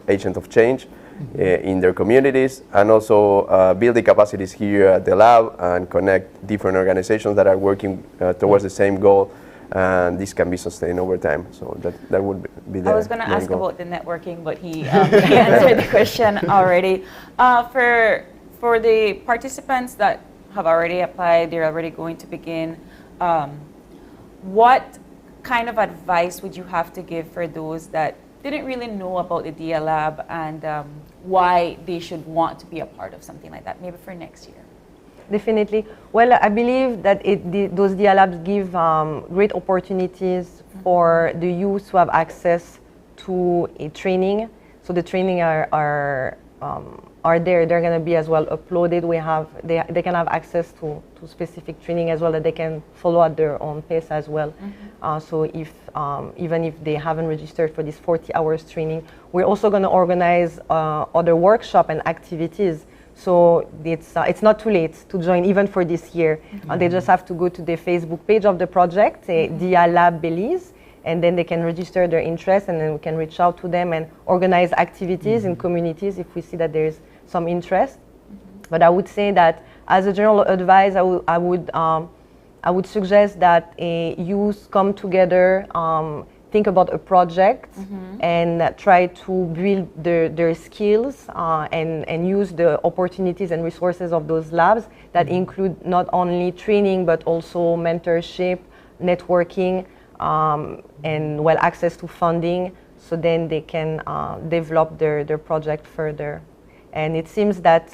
agents of change in their communities, and also build the capacities here at the lab and connect different organizations that are working towards the same goal. And this can be sustained over time. So that would be the. I was going to ask about the networking, but he answered the question already. For the participants that have already applied, they're already going to begin. What kind of advice would you have to give for those that didn't really know about the DIA Lab and why they should want to be a part of something like that, maybe for next year? Definitely. Well, I believe that those DIA Labs give great opportunities for the youth to have access to a training. So the training are there. They're going to be as well uploaded. They can have access to specific training as well that they can follow at their own pace as well. So if even if they haven't registered for this 40 hours training, we're also going to organize other workshop and activities. So it's not too late to join even for this year. They just have to go to the Facebook page of the project, DIA Lab Belize, and then they can register their interest, and then we can reach out to them and organize activities in communities if we see that there's some interest. But I would say that as a general advice, I would suggest that youth come together, think about a project and try to build their skills and use the opportunities and resources of those labs that include not only training but also mentorship, networking, and well, access to funding, so then they can develop their project further. And it seems that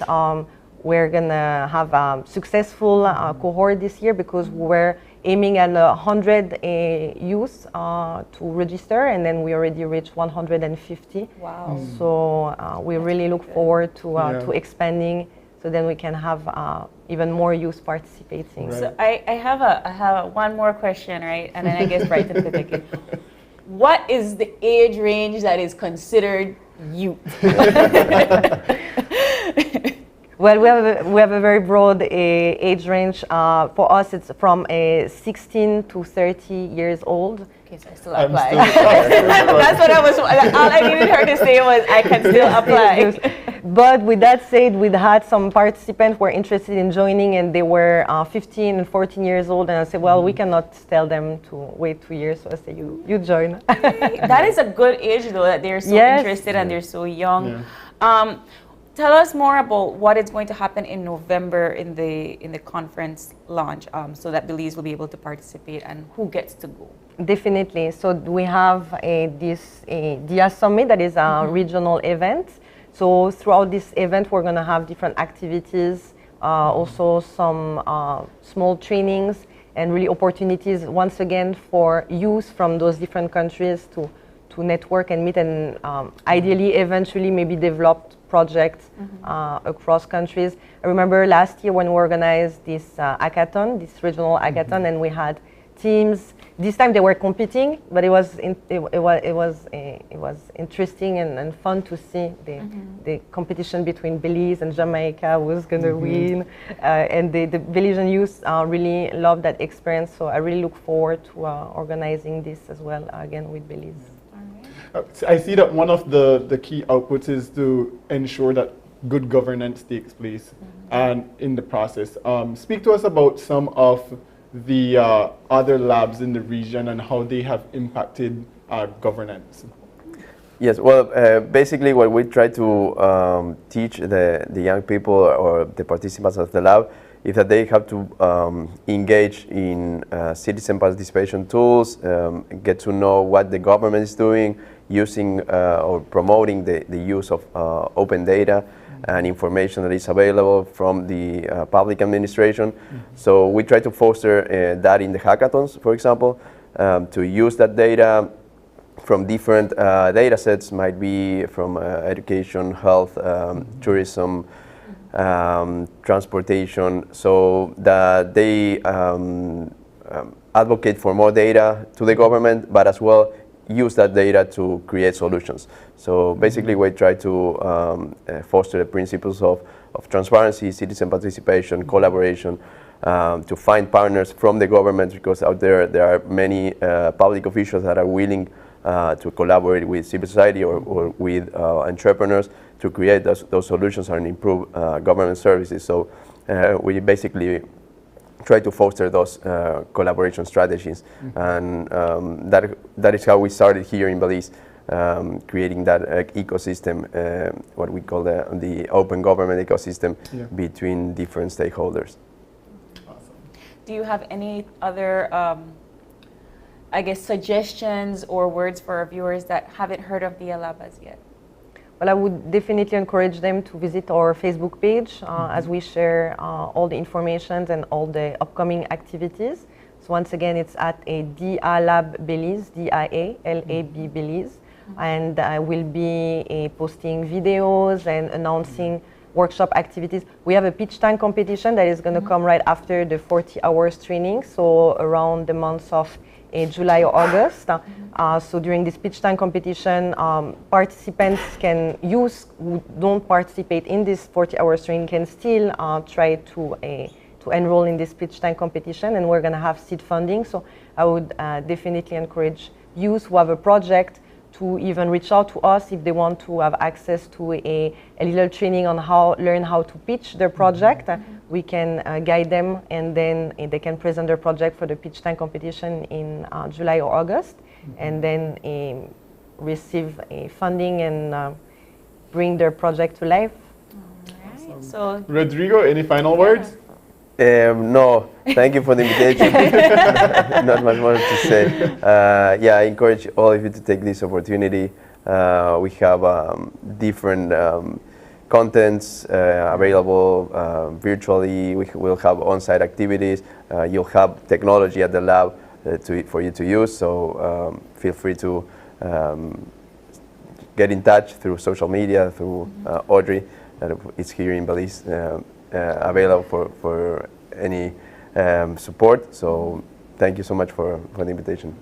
we're gonna have a successful cohort this year because we're aiming at 100 youth to register, and then we already reached 150. Wow. So we really look forward to expanding, so then we can have even more youth participating. Right. So I have one more question, right? And then I guess right to the ticket. What is the age range that is considered youth? Well, we have a very broad age range. For us, it's from 16 to 30 years old. Okay, so I still apply. That's what I was. All I needed her to say was I can still apply. But with that said, we had some participants who were interested in joining, and they were 15 and 14 years old. And I said, well, we cannot tell them to wait 2 years. So I said, you join. That is a good age, though, that they're so interested and they're so young. Yeah. Tell us more about what is going to happen in November in the conference launch, so that Belize will be able to participate, and who gets to go. Definitely. So we have this DIA Summit that is a regional event. So throughout this event, we're going to have different activities, also some small trainings, and really opportunities once again for youth from those different countries to network and meet, and ideally eventually maybe develop projects across countries. I remember last year when we organized this hackathon, this regional hackathon, and we had teams. This time they were competing, but it was interesting and fun to see the competition between Belize and Jamaica, who was going to win, and the Belizean youth really loved that experience. So I really look forward to organizing this as well again with Belize. I see that one of the key outputs is to ensure that good governance takes place and in the process. Speak to us about some of the other labs in the region and how they have impacted governance. Yes, well, basically what we try to teach the young people or the participants of the lab is that they have to engage in citizen participation tools, get to know what the government is doing, using or promoting the use of open data and information that is available from the public administration. So we try to foster that in the hackathons, for example, to use that data from different data sets, might be from education, health, tourism, transportation, so that they advocate for more data to the government, but as well use that data to create solutions. So basically we try to foster the principles of transparency, citizen participation, collaboration, to find partners from the government, because out there are many public officials that are willing to collaborate with civil society or with entrepreneurs to create those solutions and improve government services. So we basically try to foster those collaboration strategies, and that is how we started here in Belize, creating that ecosystem, what we call the open government ecosystem between different stakeholders. Do you have any other, I guess, suggestions or words for our viewers that haven't heard of Dia Lab as yet? Well, I would definitely encourage them to visit our Facebook page as we share all the information and all the upcoming activities. So once again, it's at a Dia Lab Belize, DIA-LAB Belize, and I will be posting videos and announcing workshop activities. We have a pitch tank competition that is going to come right after the 40 hours training, so around the months of July or August. So during this pitch tank competition, participants who don't participate in this 40 hours training can still try to enroll in this pitch tank competition, and we're going to have seed funding. So I would definitely encourage youth who have a project to even reach out to us if they want to have access to a little training on learn how to pitch their project. We can guide them, and then they can present their project for the pitch tank competition in July or August, and then receive funding and bring their project to life. Right. So, Rodrigo, any final words? No, thank you for the invitation. Not much more to say. I encourage all of you to take this opportunity. We have different contents available virtually. We will have on-site activities. You'll have technology at the lab for you to use. So feel free to get in touch through social media, through Audrey, that is here in Belize. Available for any support. So thank you so much for the invitation.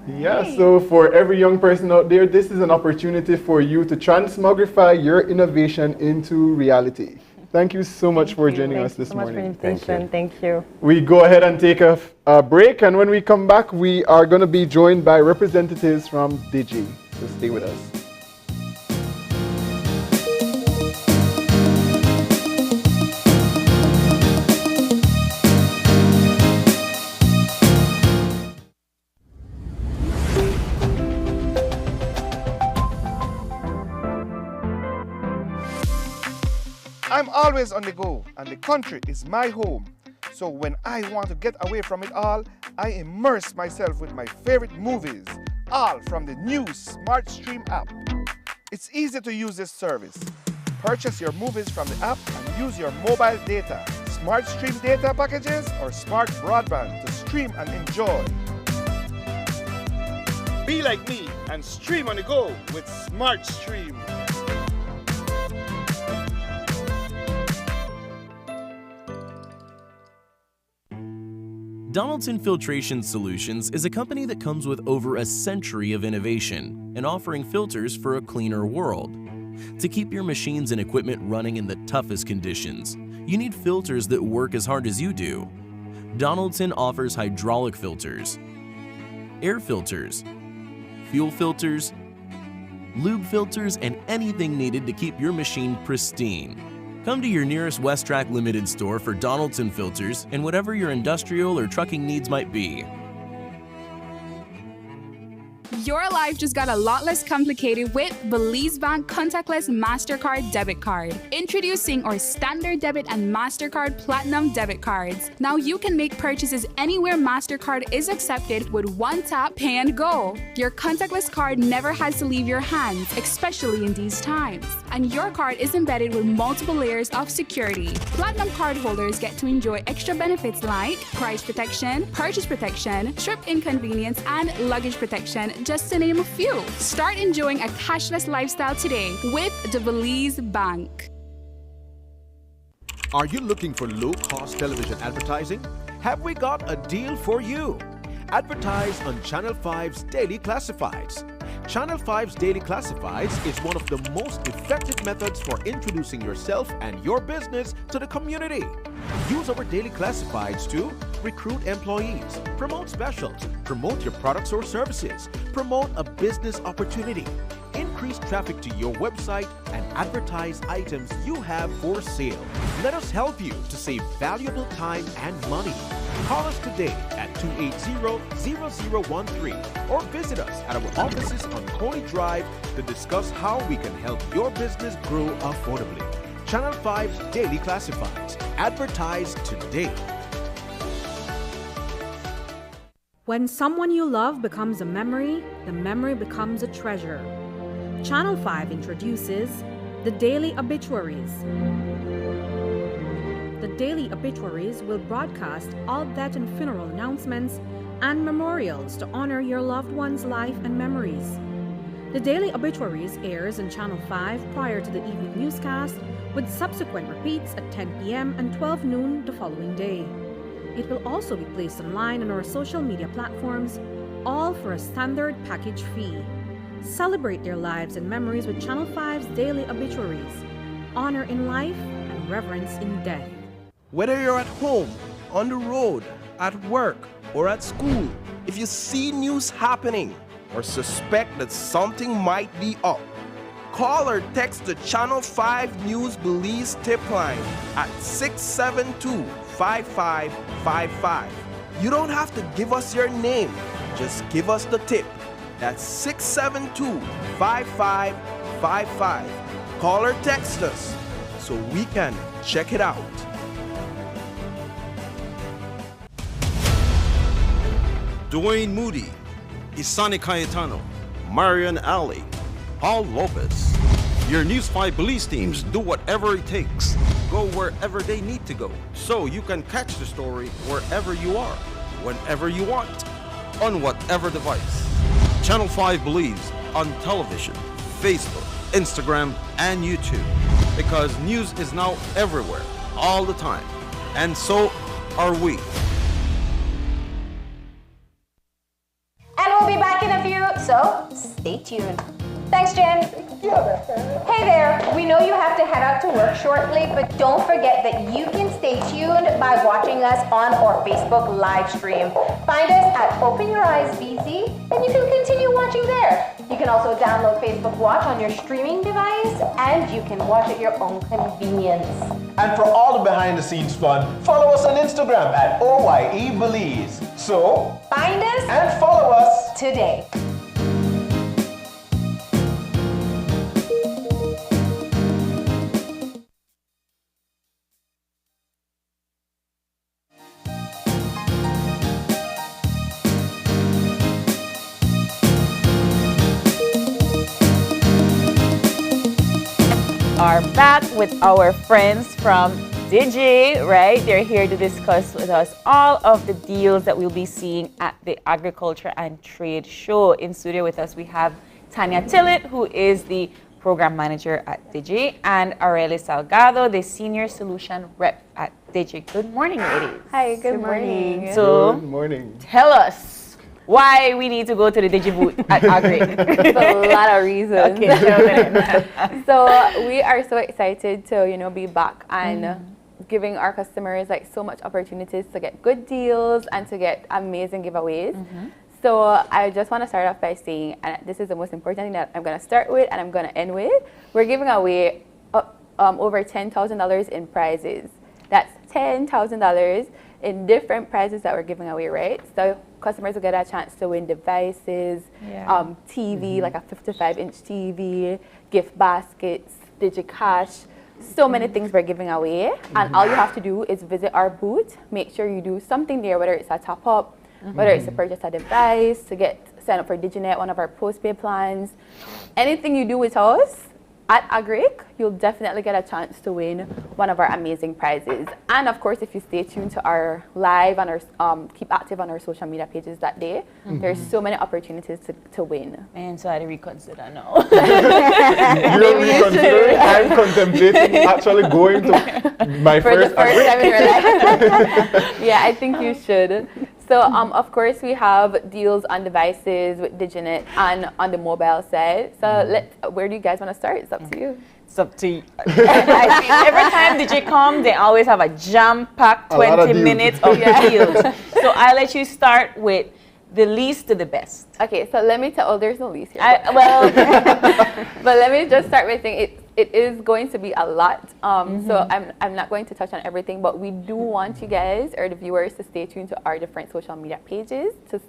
Yeah, so for every young person out there, this is an opportunity for you to transmogrify your innovation into reality. Thank you so much for joining us this morning. Thank you. We go ahead and take a break, and when we come back, we are going to be joined by representatives from Digi. So stay with us. I'm always on the go, and the country is my home. So when I want to get away from it all, I immerse myself with my favorite movies, all from the new Smart Stream app. It's easy to use this service. Purchase your movies from the app and use your mobile data, Smart Stream data packages, or smart broadband to stream and enjoy. Be like me and stream on the go with Smart Stream. Donaldson Filtration Solutions is a company that comes with over a century of innovation and offering filters for a cleaner world. To keep your machines and equipment running in the toughest conditions, you need filters that work as hard as you do. Donaldson offers hydraulic filters, air filters, fuel filters, lube filters, and anything needed to keep your machine pristine. Come to your nearest Westrack Limited store for Donaldson filters and whatever your industrial or trucking needs might be. Your life just got a lot less complicated with Belize Bank Contactless MasterCard Debit Card. Introducing our Standard Debit and MasterCard Platinum Debit Cards. Now you can make purchases anywhere MasterCard is accepted with one tap, pay and go. Your contactless card never has to leave your hands, especially in these times. And your card is embedded with multiple layers of security. Platinum card holders get to enjoy extra benefits like price protection, purchase protection, trip inconvenience, and luggage protection, just to name a few. Start enjoying a cashless lifestyle today with the Belize Bank. Are you looking for low-cost television advertising? Have we got a deal for you? Advertise on Channel 5's Daily Classifieds. Channel 5's Daily Classifieds is one of the most effective methods for introducing yourself and your business to the community. Use our Daily Classifieds to recruit employees, promote specials, promote your products or services, promote a business opportunity, increase traffic to your website, and advertise items you have for sale. Let us help you to save valuable time and money. Call us today at 280-0013 or visit us at our offices on Coney Drive to discuss how we can help your business grow affordably. Channel 5's Daily Classifieds. Advertise today. When someone you love becomes a memory, the memory becomes a treasure. Channel 5 introduces the Daily Obituaries. The Daily Obituaries will broadcast all death and funeral announcements and memorials to honor your loved one's life and memories. The Daily Obituaries airs on Channel 5 prior to the evening newscast, with subsequent repeats at 10 p.m. and 12 noon the following day. It will also be placed online on our social media platforms, all for a standard package fee. Celebrate their lives and memories with Channel 5's Daily Obituaries. Honor in life and reverence in death. Whether you're at home, on the road, at work, or at school, if you see news happening or suspect that something might be up, call or text the Channel 5 News Belize tip line at 672-5555. You don't have to give us your name, just give us the tip. That's 672-5555. Call or text us so we can check it out. Dwayne Moody, Isani Cayetano, Marian Ali, Paul Lopez. Your News 5 Belize teams do whatever it takes, go wherever they need to go, so you can catch the story wherever you are, whenever you want, on whatever device. Channel 5 Belize on television, Facebook, Instagram, and YouTube. Because news is now everywhere, all the time. And so are we. And we'll be back in a few, so stay tuned. Thanks, Jen. Hey there, we know you have to head out to work shortly, but don't forget that you can stay tuned by watching us on our Facebook live stream. Find us at Open Your Eyes BC, and you can continue watching there. You can also download Facebook Watch on your streaming device, and you can watch at your own convenience. And for all the behind-the-scenes fun, follow us on Instagram at OYE Belize. So, find us and follow us today. Are back with our friends from Digi, right? They're here to discuss with us all of the deals that we'll be seeing at the Agriculture and Trade Show. In studio with us, we have Tanya Tillett, who is the Program Manager at Digi, and Aurelia Salgado, the Senior Solution Rep at Digi. Good morning, ladies. Hi, good morning. So, good morning. Tell us why we need to go to the Digi booth at Agri. There's a lot of reasons. Okay, so we are so excited to be back and giving our customers like so much opportunities to get good deals and to get amazing giveaways. So I just want to start off by saying, and this is the most important thing that I'm going to start with and I'm going to end with, we're giving away over $10,000 in prizes. That's $10,000 in different prizes that we're giving away, right? So customers will get a chance to win devices, TV, like a 55-inch TV, gift baskets, Digi Cash, so many things we're giving away. And all you have to do is visit our booth, make sure you do something there, whether it's a top up, whether it's to purchase a device, to sign up for DigiNet, one of our postpaid plans. Anything you do with us at Agric, you'll definitely get a chance to win one of our amazing prizes. And of course, if you stay tuned to our live and our keep active on our social media pages that day, there's so many opportunities to win. And so I reconsider now. You're reconsidering. I'm contemplating actually going to my first time in your life. Yeah, I think you should. So, of course, we have deals on devices with DigiNet and on the mobile side. So, where do you guys want to start? It's up to you. It's up to you. I think every time Digi come, they always have a jam-packed 20 minutes of deals. So, I'll let you start with the least to the best. Okay, so let me tell, there's no least here. But let me just start by saying it is going to be a lot. So I'm not going to touch on everything, but we do want you guys or the viewers to stay tuned to our different social media pages to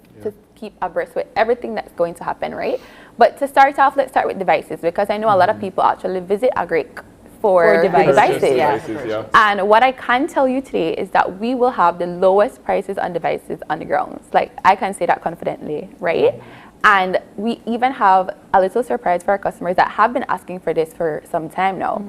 keep abreast with everything that's going to happen, right? But to start off, let's start with devices, because I know a lot of people actually visit Agric for devices. And what I can tell you today is that we will have the lowest prices on devices on the grounds. Like, I can say that confidently, right? And we even have a little surprise for our customers that have been asking for this for some time now.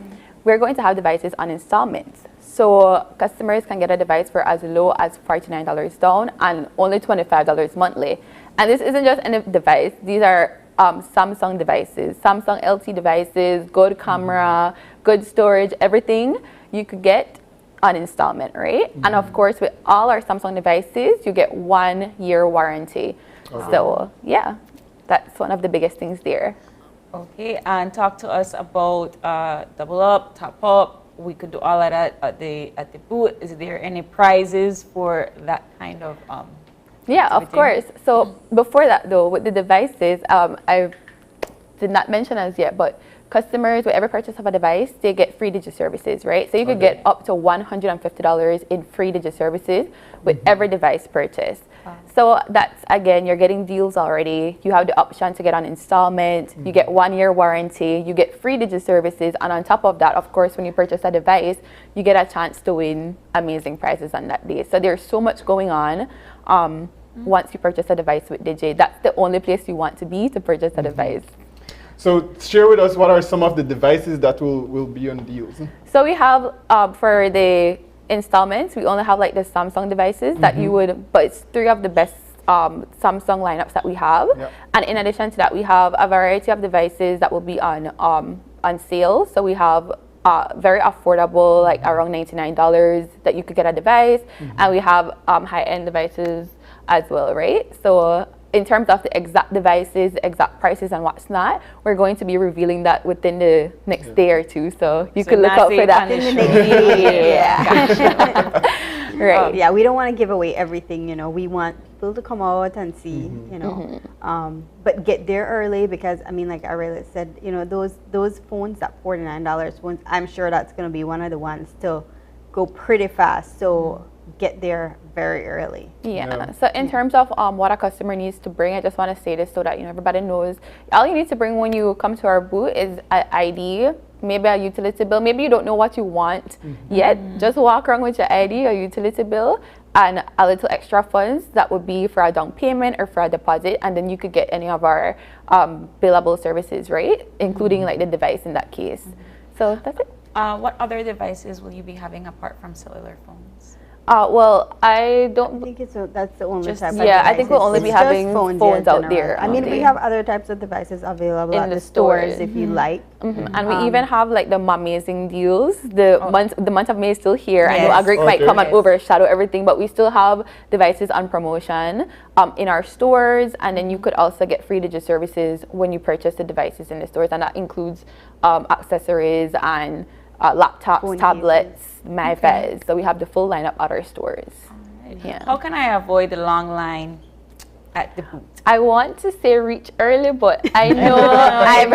We're going to have devices on installments. So customers can get a device for as low as $49 down and only $25 monthly. And this isn't just any device. These are Samsung devices, Samsung LT devices, good camera, good storage, everything you could get on installment, right? And of course, with all our Samsung devices, you get 1 year warranty. So yeah, that's one of the biggest things there. Okay, and talk to us about double up, top up. We could do all of that at the booth. Is there any prizes for that kind of Yeah, of course. So before that though, with the devices, I did not mention as yet, but customers with every purchase of a device, they get free Digi services, right? So you could get up to $150 in free Digi services with every device purchase. So that's, again, you're getting deals already. You have the option to get on installment. You get 1 year warranty. You get free Digi services. And on top of that, of course, when you purchase a device, you get a chance to win amazing prizes on that day. So there's so much going on. Once you purchase a device with Digi, that's the only place you want to be to purchase a device. So share with us, what are some of the devices that will be on deals? So we have, for the installments, we only have like the Samsung devices that you would, but it's 3 of the best Samsung lineups that we have. And in addition to that, we have a variety of devices that will be on sale. So we have very affordable, like around $99 that you could get a device. And we have high-end devices as well, right? So in terms of the exact devices, the exact prices and what's not, we're going to be revealing that within the next day or two. So you could look out for that. Right. Yeah, we don't want to give away everything, you know. We want people to come out and see, you know, but get there early, because, I mean, like Aurelia said, you know, those phones, that $49 phones, I'm sure that's going to be one of the ones to go pretty fast. So get there very early. So in terms of what a customer needs to bring, I just want to say this so that, you know, everybody knows. All you need to bring when you come to our booth is an ID, maybe a utility bill. Maybe you don't know what you want yet. Just walk around with your ID, a utility bill, and a little extra funds that would be for a down payment or for a deposit, and then you could get any of our billable services, right? Including like the device in that case. So that's it. What other devices will you be having apart from cellular phones? Well, I don't think that's the only type of devices. I think we'll only be having phones out there. I mean, we have other types of devices available in the stores if you like. And we even have like the amazing deals. The month of May is still here. I know Agric might come and overshadow everything, but we still have devices on promotion in our stores, and then you could also get free Digi services when you purchase the devices in the stores, and that includes accessories and laptops, tablets, MyFeds. So we have the full lineup at our stores. How can I avoid the long line at the booth? I want to say reach early, but I know I've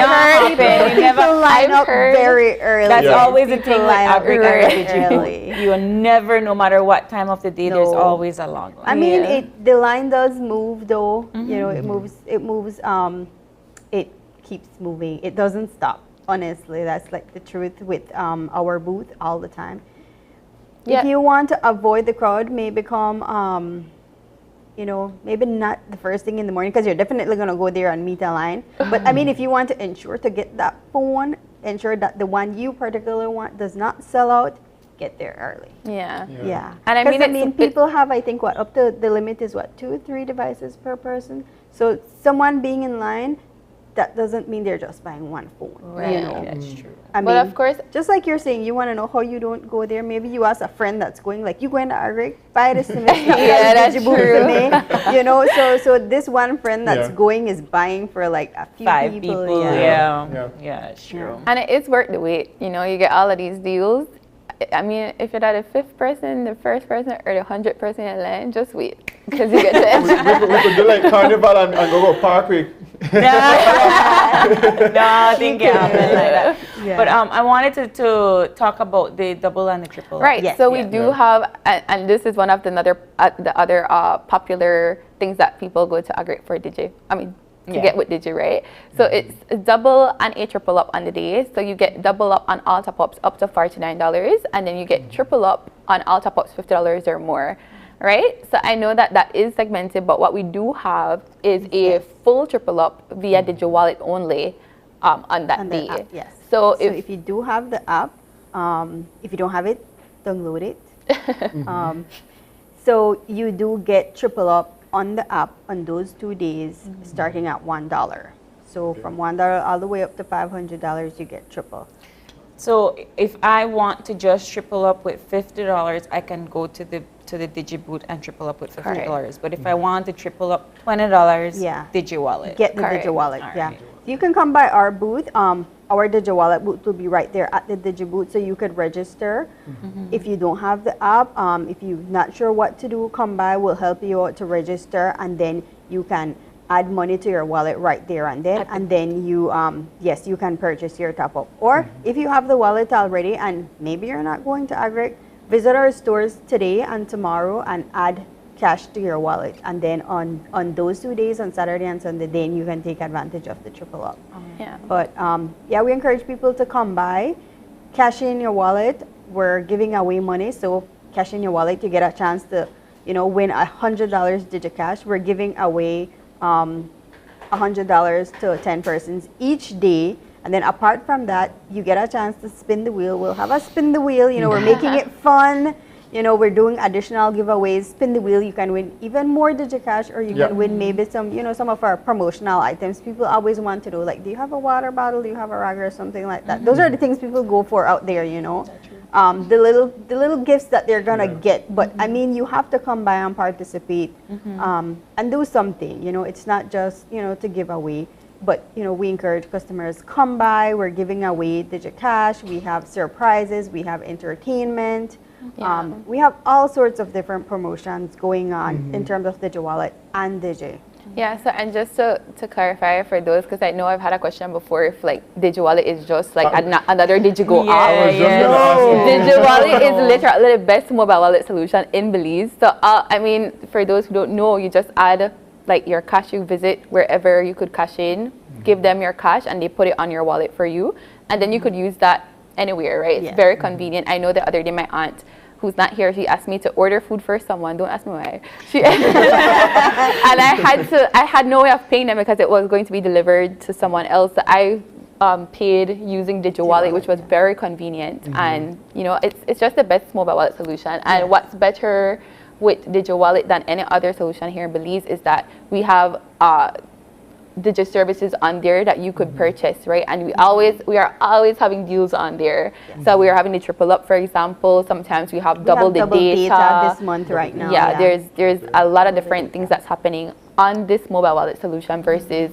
heard very early. That's always the thing with early. You never, no matter what time of the day, there's always a long line. I mean, the line does move though. You know, it moves. It keeps moving. It doesn't stop. Honestly, that's like the truth with our booth all the time. If you want to avoid the crowd, maybe come, you know, maybe not the first thing in the morning because you're definitely going to go there and meet a line. But I mean, if you want to ensure to get that phone, ensure that the one you particularly want does not sell out, get there early. Yeah. And I mean, people have, I think, up to the limit is 2, 3 devices per person. So someone being in line, that doesn't mean they're just buying one phone. Right. You know? That's true. I mean, but of course, just like you're saying, you want to know how you don't go there. Maybe you ask a friend that's going, like, you going to Agric, buy this to me. That's true. You know, so this one friend that's going is buying for like a few 5 people. Yeah, it's true. And it is worth the wait. You know, you get all of these deals. I mean, if you're not the 5th person, the 1st person, or the 100th person in line, just wait because you get to. we could do like carnival and go Parkway. No, think it happened like that. But I wanted to talk about the double and the triple. Right. So we do have, and this is one of the other popular things that people go to Agric for Digi. I mean, to get with Digi, right? So it's a double and a triple up on the day. So you get double up on all top ups up to $49, and then you get triple up on all top ups $50 or more. Right? So I know that is segmented, but what we do have is a full triple up via Digi Wallet only on that day. App, yes. So if you do have the app, if you don't have it, download it. So you do get triple up on the app on those 2 days, starting at $1. So from $1 all the way up to $500, you get triple. So if I want to just triple up with $50, I can go to the Digi booth and triple up with $50. But if I want to triple up $20, Digi Wallet. Get the Digi Wallet, You can come by our booth. Our Digi Wallet booth will be right there at the Digi booth, so you could register. If you don't have the app, if you're not sure what to do, come by. We'll help you out to register, and then you can add money to your wallet right there and then, and then you, yes, you can purchase your top up. Or if you have the wallet already and maybe you're not going to Agric, visit our stores today and tomorrow and add cash to your wallet. And then on those 2 days, on Saturday and Sunday, then you can take advantage of the triple up. But yeah, we encourage people to come by, cash in your wallet. We're giving away money, so cash in your wallet, you get a chance to, you know, win $100 DigiCash. We're giving away $100 to 10 persons each day, and then apart from that, you get a chance to spin the wheel. We'll have a spin the wheel. You know, we're making it fun. You know, we're doing additional giveaways. Spin the wheel. You can win even more DigiCash, or you can win maybe some, you know, some of our promotional items. People always want to know, like, do you have a water bottle? Do you have a rag or something like that? Those are the things people go for out there. You know. The little gifts that they're gonna get, but I mean, you have to come by and participate, and do something. You know, it's not just, you know, to give away, but you know, we encourage customers come by. We're giving away DigiCash. We have surprises. We have entertainment. We have all sorts of different promotions going on in terms of Digi Wallet and Digi. Yeah, so and just to clarify for those, because I know I've had a question before, if like Digi Wallet is just like another DigiGo app. No, Digi Wallet is literally the best mobile wallet solution in Belize. So I mean, for those who don't know, you just add like your cash, you visit wherever you could cash in, give them your cash, and they put it on your wallet for you, and then you could use that anywhere, right? It's very convenient. I know the other day my aunt, who's not here, she asked me to order food for someone. Don't ask me why. And I had no way of paying them because it was going to be delivered to someone else. So I paid using Digi Wallet, which was very convenient. And you know, it's just the best mobile wallet solution. And what's better with Digi Wallet than any other solution here in Belize is that we have Digi services on there that you could purchase, right? And we are always having deals on there. So we are having the triple up, for example. Sometimes we have double the data this month right now. Yeah, there's a lot of different things that's happening on this mobile wallet solution versus,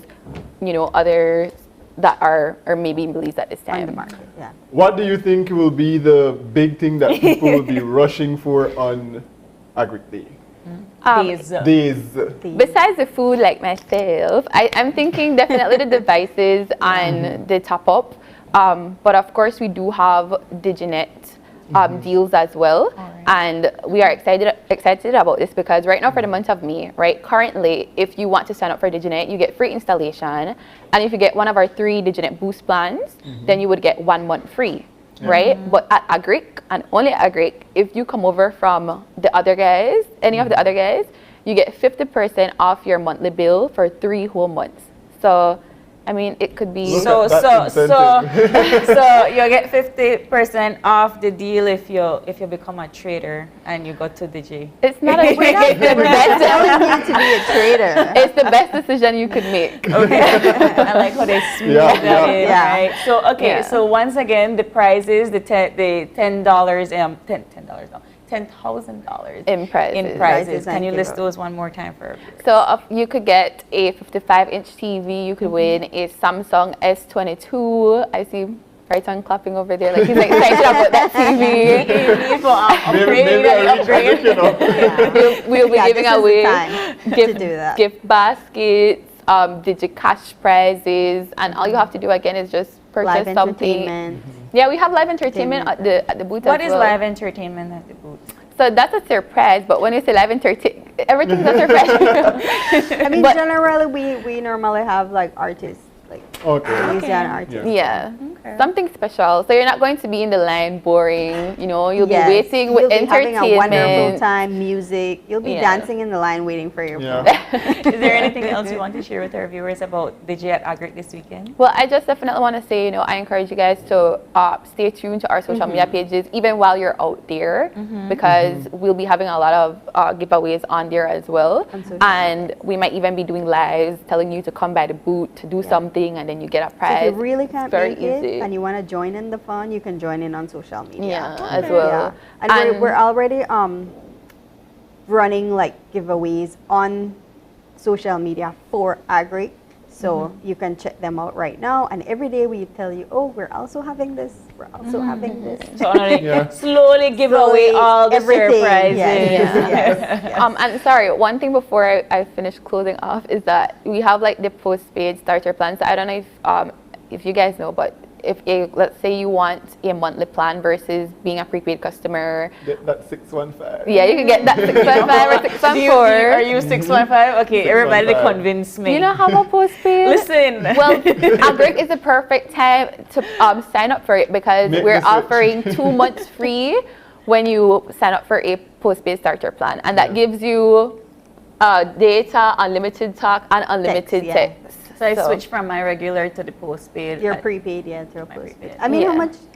you know, others that are maybe in Belize at this time. On the market, What do you think will be the big thing that people will be rushing for on Agric Day? Days. Besides the food, like myself, I'm thinking definitely the devices and the top up. But of course, we do have DigiNet deals as well. And we are excited about this because right now for the month of May, right, currently, if you want to sign up for DigiNet, you get free installation. And if you get one of our 3 DigiNet Boost plans, then you would get 1 month free. Right? But at Agric, and only at Agric, if you come over from the other guys, any of the other guys, you get 50% off your monthly bill for 3 whole months. So, I mean, it could be... So you get 50% off the deal if you become a trader and you go to Digi. It's not a... We're not the best to be a trader. It's the best decision you could make. Okay. I like how they smooth that in, right? So, okay, so once again, the prices, the $10,000 in prizes. Can you list those one more time for everybody? So you could get a 55-inch TV. You could win a Samsung S22. I see Brighton clapping over there like he's excited about that TV. We'll be giving away gift baskets, Digi cash prizes, and all you have to do again is just purchase something. Yeah, we have live entertainment at the booth. What is live entertainment at the booth? So that's a surprise, but when you say live entertainment, everything's a surprise. I mean, generally, we normally have like artists, like musician artists. Yeah. Something special. So you're not going to be in the line boring, you know, you'll be waiting with entertainment. Having a wonderful time, music. You'll be dancing in the line waiting for your food. Is there anything else you want to share with our viewers about Digi at Agric this weekend? Well, I just definitely want to say, you know, I encourage you guys to stay tuned to our social media pages, even while you're out there, because we'll be having a lot of giveaways on there as well. And we might even be doing lives telling you to come by the booth to do something, and then you get a prize. So if you really can't make easy. it and you want to join in the fun, you can join in on social media. As well. And we're already running like giveaways on social media for Agric. So you can check them out right now. And every day we tell you, oh, we're also having this. We're also having this. So slowly give away all the surprises. And sorry, one thing before I finish closing off is that we have like the postpaid starter plans. So I don't know if you guys know, but let's say you want a monthly plan versus being a prepaid customer. Get that 615. Yeah, you can get that 615 or 614. Are you 615? Okay, everybody convince me. You know how about postpaid? Listen. Well, Agric is the perfect time to sign up for it because we're offering 2 months free when you sign up for a postpaid starter plan. And that gives you data, unlimited talk, and unlimited text. So I switched from my regular to the postpaid. Your prepaid, to a postpaid. I mean,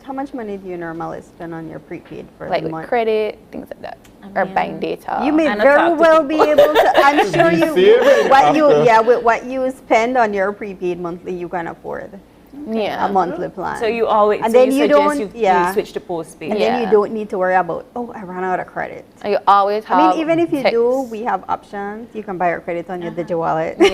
how much money do you normally spend on your prepaid for like the month? With credit, things like that, or buying data? You may very well be able to. I'm sure with what you spend on your prepaid monthly, you can afford. A monthly plan. So you always you switch to postpaid. And then you don't need to worry about, oh, I ran out of credit. You always have. I mean, even if you do, we have options. You can buy your credit on your Digi wallet. So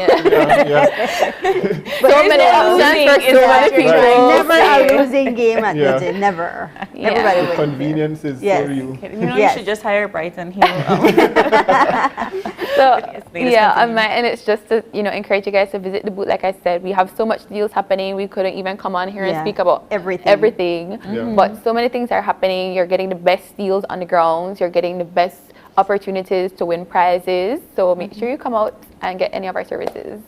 many options for so many people. Never a losing game at Digi. Never. Everybody wins. Convenience is for you. You should just hire Brighton. And it's just to encourage you guys to visit the booth. Like I said, we have so much deals happening. We couldn't even come on here and speak about everything. But so many things are happening. You're getting the best deals on the grounds. You're getting the best opportunities to win prizes. So make sure you come out and get any of our services.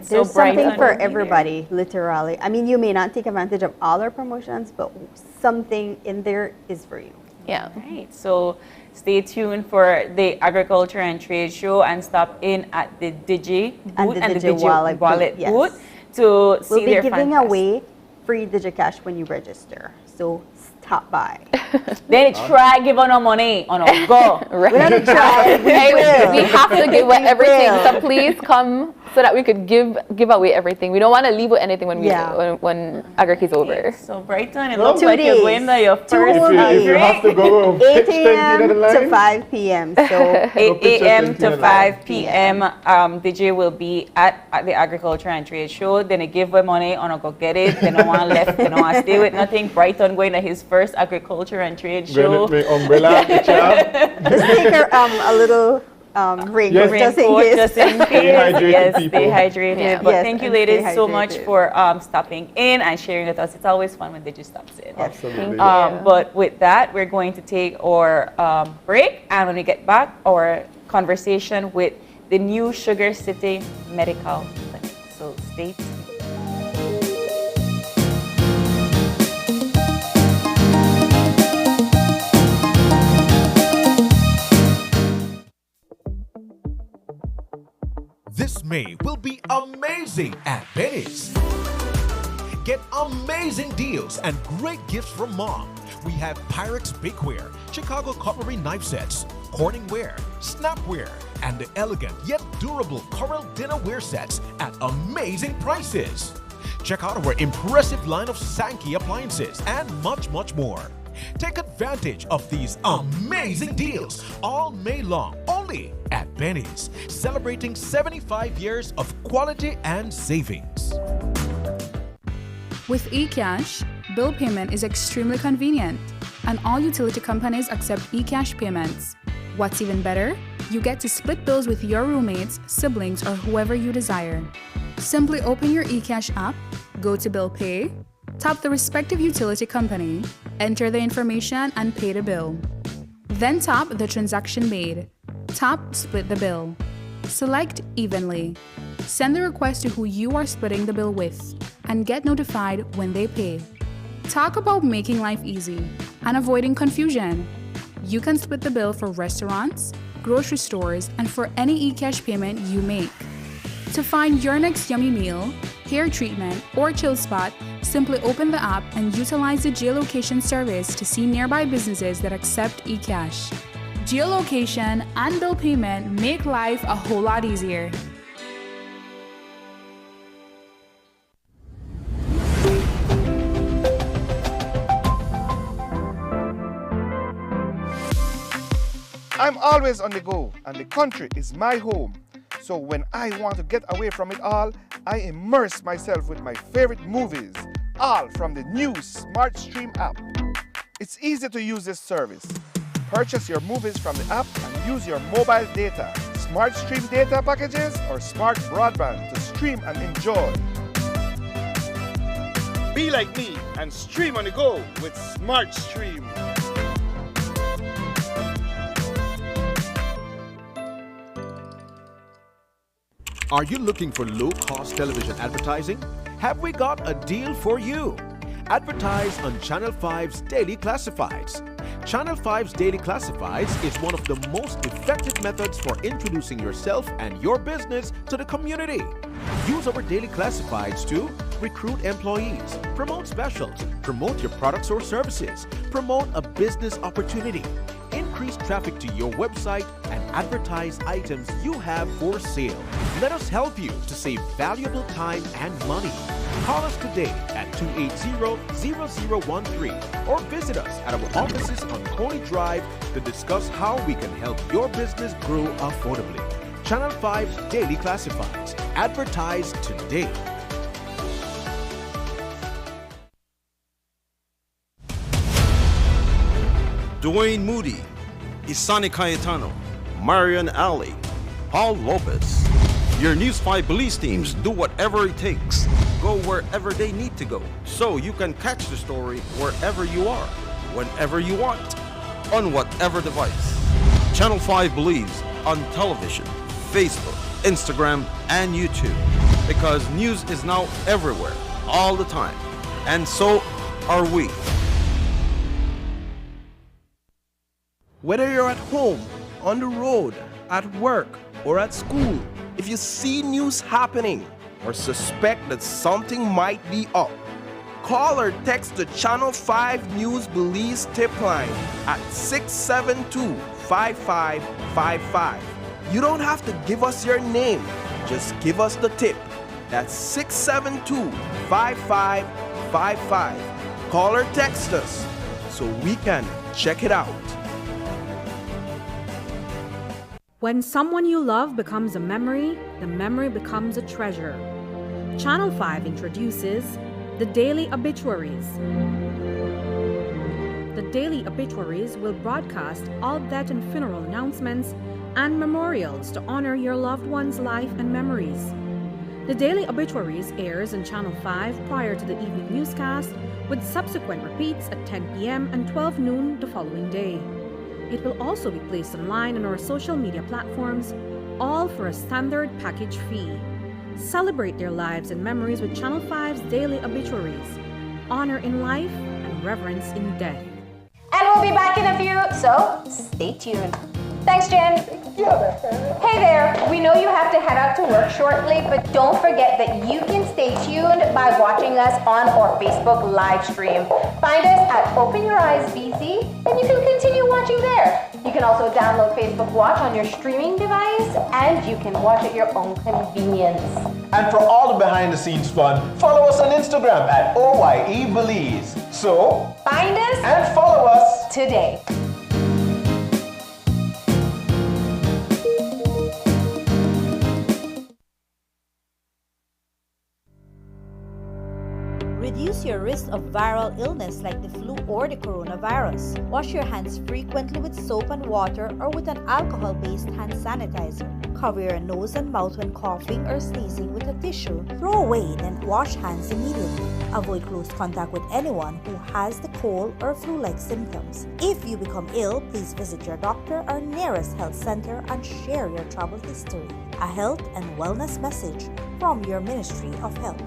There's something for everybody, literally. I mean, you may not take advantage of all our promotions, but something in there is for you. Right. So stay tuned for the Agriculture and Trade Show and stop in at the Digi booth and the Digi wallet booth to see their We'll be giving away free DigiCash when you register. So stop by. Then try give on our money on our go. We're gonna try. We have to give away everything. So please come so that we could give away everything. We don't want to leave with anything when when Agric is over. So Brighton, it looks like you're going to your first if you have to go 8 a.m. to 5 p.m. So 8 a.m. to 5 p.m. Digi will be at the Agriculture and Trade Show. Then they give away money on a go get it. They don't want left. They don't want to stay with nothing. Brighton going to his first Agriculture and Trade Show. Umbrella. Let's take a little raincoat, just in case. Just in case. Yes, stay hydrated. Yeah. But Yes, thank you, and ladies, stay so much hydrated. for stopping in and sharing with us. It's always fun when Digi stops in. Absolutely. But with that, we're going to take our break, and when we get back, our conversation with the new Sugar City Medical Clinic. So stay tuned. This May will be amazing at Benny's. Get amazing deals and great gifts from mom. We have Pyrex bakeware, Chicago cutlery knife sets, Corningware, Snapware, and the elegant yet durable Coral dinnerware sets at amazing prices. Check out our impressive line of Sankey appliances and much, much more. Take advantage of these amazing deals all May long only at Benny's, celebrating 75 years of quality and savings. With eCash, bill payment is extremely convenient, and all utility companies accept eCash payments. What's even better? You get to split bills with your roommates, siblings, or whoever you desire. Simply open your eCash app, go to Bill Pay, tap the respective utility company, enter the information, and pay the bill. Then tap the transaction made. Tap Split the Bill. Select Evenly. Send the request to who you are splitting the bill with, and get notified when they pay. Talk about making life easy and avoiding confusion. You can split the bill for restaurants, grocery stores, and for any eCash payment you make. To find your next yummy meal, hair treatment, or chill spot, simply open the app and utilize the geolocation service to see nearby businesses that accept eCash. Geolocation and bill payment make life a whole lot easier. I'm always on the go, and the country is my home. So when I want to get away from it all, I immerse myself with my favorite movies, all from the new Smart Stream app. It's easy to use this service. Purchase your movies from the app and use your mobile data, Smart Stream data packages, or smart broadband to stream and enjoy. Be like me and stream on the go with Smart Stream. Are you looking for low-cost television advertising? Have we got a deal for you? Advertise on Channel 5's Daily Classifieds. Channel 5's Daily Classifieds is one of the most effective methods for introducing yourself and your business to the community. Use our Daily Classifieds to recruit employees, promote specials, promote your products or services, promote a business opportunity, increase traffic to your website, and advertise items you have for sale. Let us help you to save valuable time and money. Call us today at 280-0013 or visit us at our offices on Coney Drive to discuss how we can help your business grow affordably. Channel 5's Daily Classifieds. Advertise today. Dwayne Moody, Isani Cayetano, Marian Ali, Paul Lopez. Your News 5 police teams do whatever it takes, go wherever they need to go, so you can catch the story wherever you are, whenever you want, on whatever device. Channel 5 believes on television, Facebook, Instagram, and YouTube, because news is now everywhere, all the time, and so are we. Whether you're at home, on the road, at work, or at school, if you see news happening or suspect that something might be up, call or text the Channel 5 News Belize tip line at 672-5555. You don't have to give us your name, just give us the tip. That's 672-5555. Call or text us so we can check it out. When someone you love becomes a memory, the memory becomes a treasure. Channel 5 introduces the Daily Obituaries. The Daily Obituaries will broadcast all death and funeral announcements and memorials to honor your loved one's life and memories. The Daily Obituaries airs on Channel 5 prior to the evening newscast, with subsequent repeats at 10 p.m. and 12 noon the following day. It will also be placed online on our social media platforms, all for a standard package fee. Celebrate their lives and memories with Channel 5's Daily Obituaries. Honor in life and reverence in death. And we'll be back in a few, so stay tuned. Thanks, Jen. Hey there, we know you have to head out to work shortly, but don't forget that you can stay tuned by watching us on our Facebook live stream. Find us at Open Your Eyes BC, and you can continue watching there. You can also download Facebook Watch on your streaming device, and you can watch at your own convenience. And for all the behind-the-scenes fun, follow us on Instagram at OYE Belize. So, find us and follow us today. Reduce your risk of viral illness like the flu or the coronavirus. Wash your hands frequently with soap and water or with an alcohol-based hand sanitizer. Cover your nose and mouth when coughing or sneezing with a tissue. Throw away, then wash hands immediately. Avoid close contact with anyone who has the cold or flu-like symptoms. If you become ill, please visit your doctor or nearest health center and share your travel history. A health and wellness message from your Ministry of Health.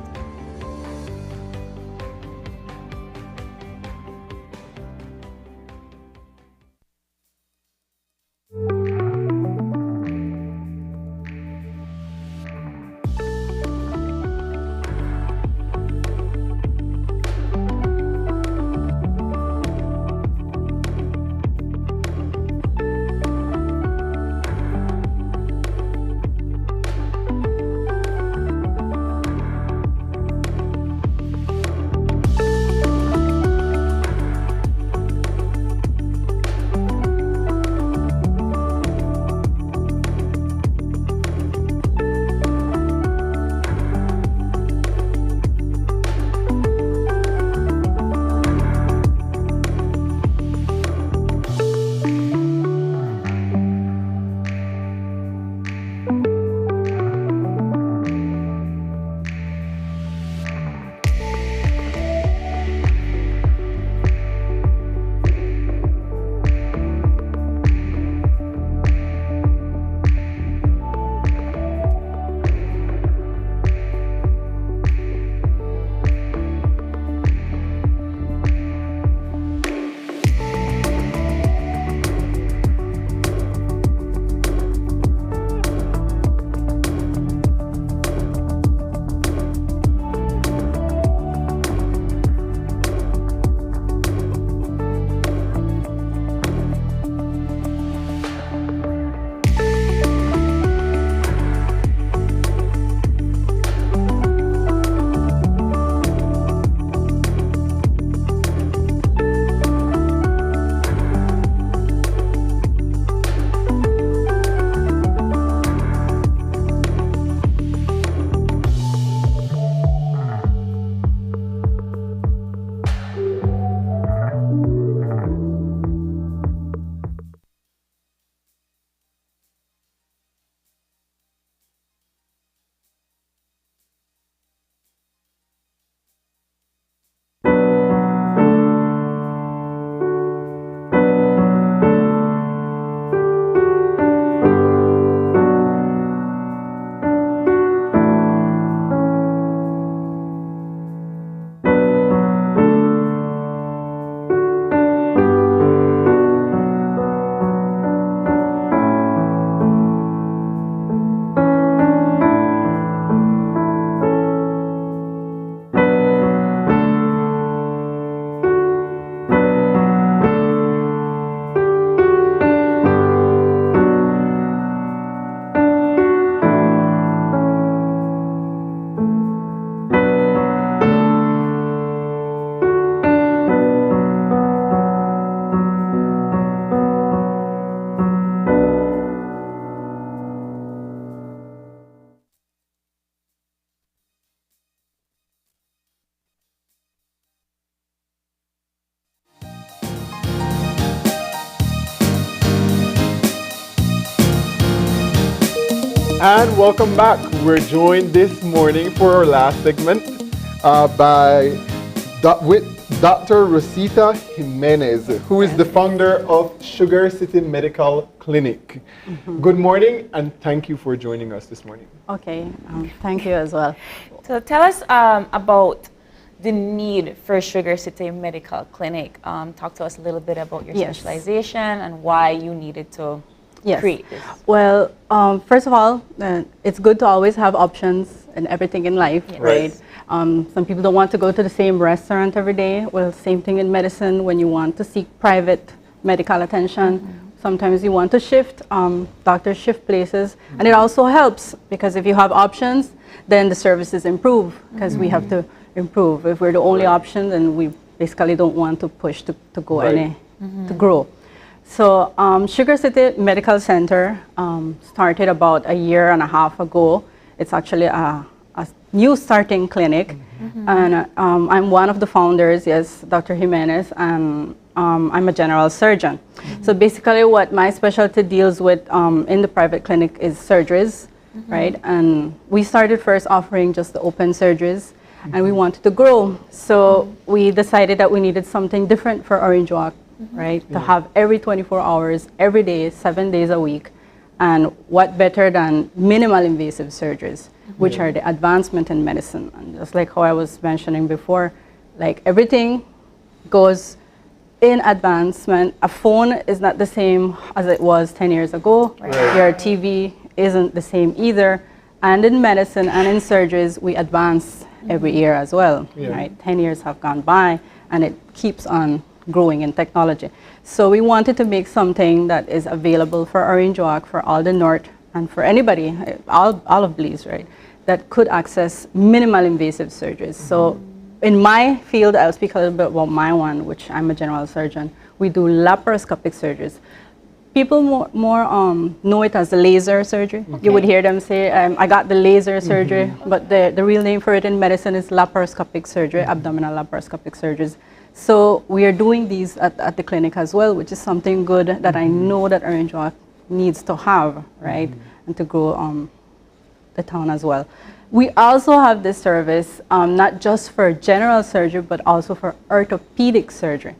And welcome back. We're joined this morning for our last segment with Dr. Rosita Jimenez, who is the founder of Sugar City Medical Clinic. Good morning, and thank you for joining us this morning. Okay, thank you as well. So tell us about the need for Sugar City Medical Clinic. Talk to us a little bit about your specialization and why you needed to create this. Well, first of all, it's good to always have options in everything in life, right? Some people don't want to go to the same restaurant every day. Well, same thing in medicine when you want to seek private medical attention. Sometimes you want to shift, doctors shift places, and it also helps because if you have options, then the services improve because we have to improve. If we're the only option, then we basically don't want to push to go to grow. So Sugar City Medical Center started about a year and a half ago. It's actually a new starting clinic, and I'm one of the founders, yes, Dr. Jimenez, and I'm a general surgeon. So basically what my specialty deals with in the private clinic is surgeries, right? And we started first offering just the open surgeries, and we wanted to grow. So we decided that we needed something different for Orange Walk, right? To have every 24 hours, every day, 7 days a week. And what better than minimal invasive surgeries, which are the advancement in medicine. And just like how I was mentioning before, like everything goes in advancement. A phone is not the same as it was 10 years ago. Your TV isn't the same either. And in medicine and in surgeries, we advance every year as well, right? 10 years have gone by, and it keeps on growing in technology. So we wanted to make something that is available for Orange Walk, for all the North, and for anybody, all of Belize, right, that could access minimal invasive surgeries. So in my field, I'll speak a little bit about my one, which I'm a general surgeon. We do laparoscopic surgeries. People more know it as the laser surgery. You would hear them say, I got the laser surgery, but the real name for it in medicine is laparoscopic surgery, abdominal laparoscopic surgeries. So we are doing these at the clinic as well, which is something good that I know that Orange Walk needs to have, right, and to grow the town as well. We also have this service, not just for general surgery, but also for orthopedic surgery,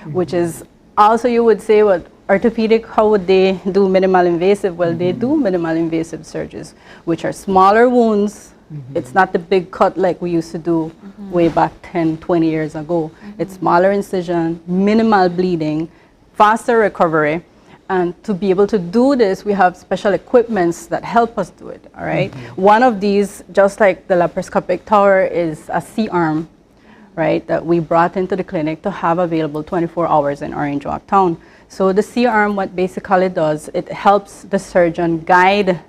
which is also, you would say, what orthopedic, how would they do minimal invasive? Well, they do minimal invasive surgeries, which are smaller wounds. It's not the big cut like we used to do way back 10, 20 years ago. It's smaller incision, minimal bleeding, faster recovery. And to be able to do this, we have special equipments that help us do it, all right? One of these, just like the laparoscopic tower, is a C-arm, right, that we brought into the clinic to have available 24 hours in Orange Walk Town. So the C-arm, what basically does, it helps the surgeon guide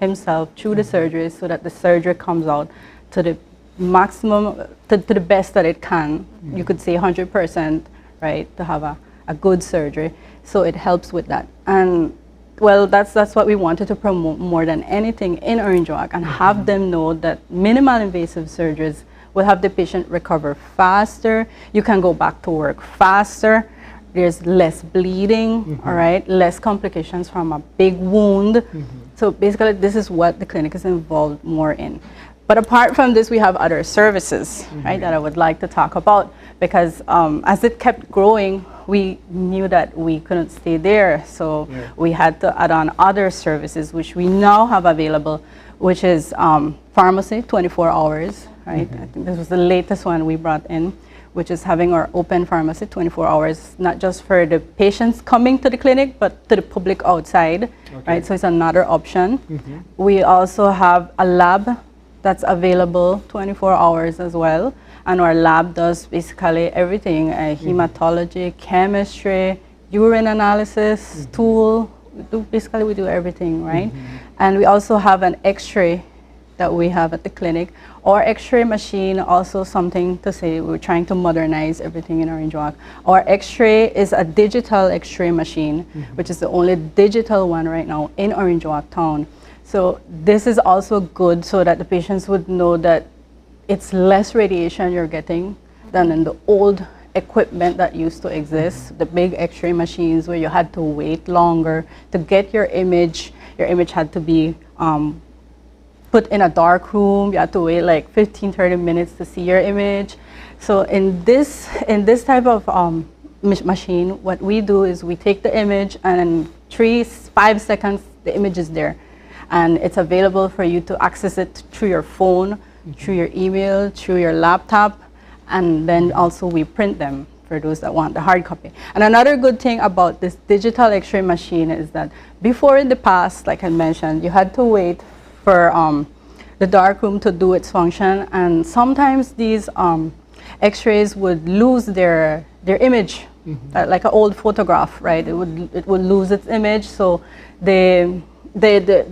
himself through the surgery so that the surgery comes out to the maximum, to the best that it can. You could say 100%, right, to have a good surgery. So it helps with that. And well, that's what we wanted to promote more than anything in Orange Walk, and have them know that minimal invasive surgeries will have the patient recover faster. You can go back to work faster. There's less bleeding, all right, less complications from a big wound. So basically, this is what the clinic is involved more in. But apart from this, we have other services, right, that I would like to talk about, because as it kept growing, we knew that we couldn't stay there. So we had to add on other services, which we now have available, which is pharmacy, 24 hours, right? I think this was the latest one we brought in, which is having our open pharmacy 24 hours, not just for the patients coming to the clinic, but to the public outside, right? So it's another option. We also have a lab that's available 24 hours as well. And our lab does basically everything, hematology, chemistry, urine analysis, stool. Basically, we do everything, right? And we also have an x-ray that we have at the clinic. Our x-ray machine, also something to say, we're trying to modernize everything in Orange Walk. Our x-ray is a digital x-ray machine, which is the only digital one right now in Orange Walk Town. So this is also good so that the patients would know that it's less radiation you're getting than in the old equipment that used to exist, the big x-ray machines where you had to wait longer to get your image. Your image had to be put in a dark room. You have to wait like 15, 30 minutes to see your image. So in this type of machine, what we do is we take the image, and in 3-5 seconds, the image is there. And it's available for you to access it through your phone, through your email, through your laptop, and then also we print them for those that want the hard copy. And another good thing about this digital x-ray machine is that before, in the past, like I mentioned, you had to wait for the dark room to do its function, and sometimes these x-rays would lose their image, like an old photograph, right? It would lose its image, so the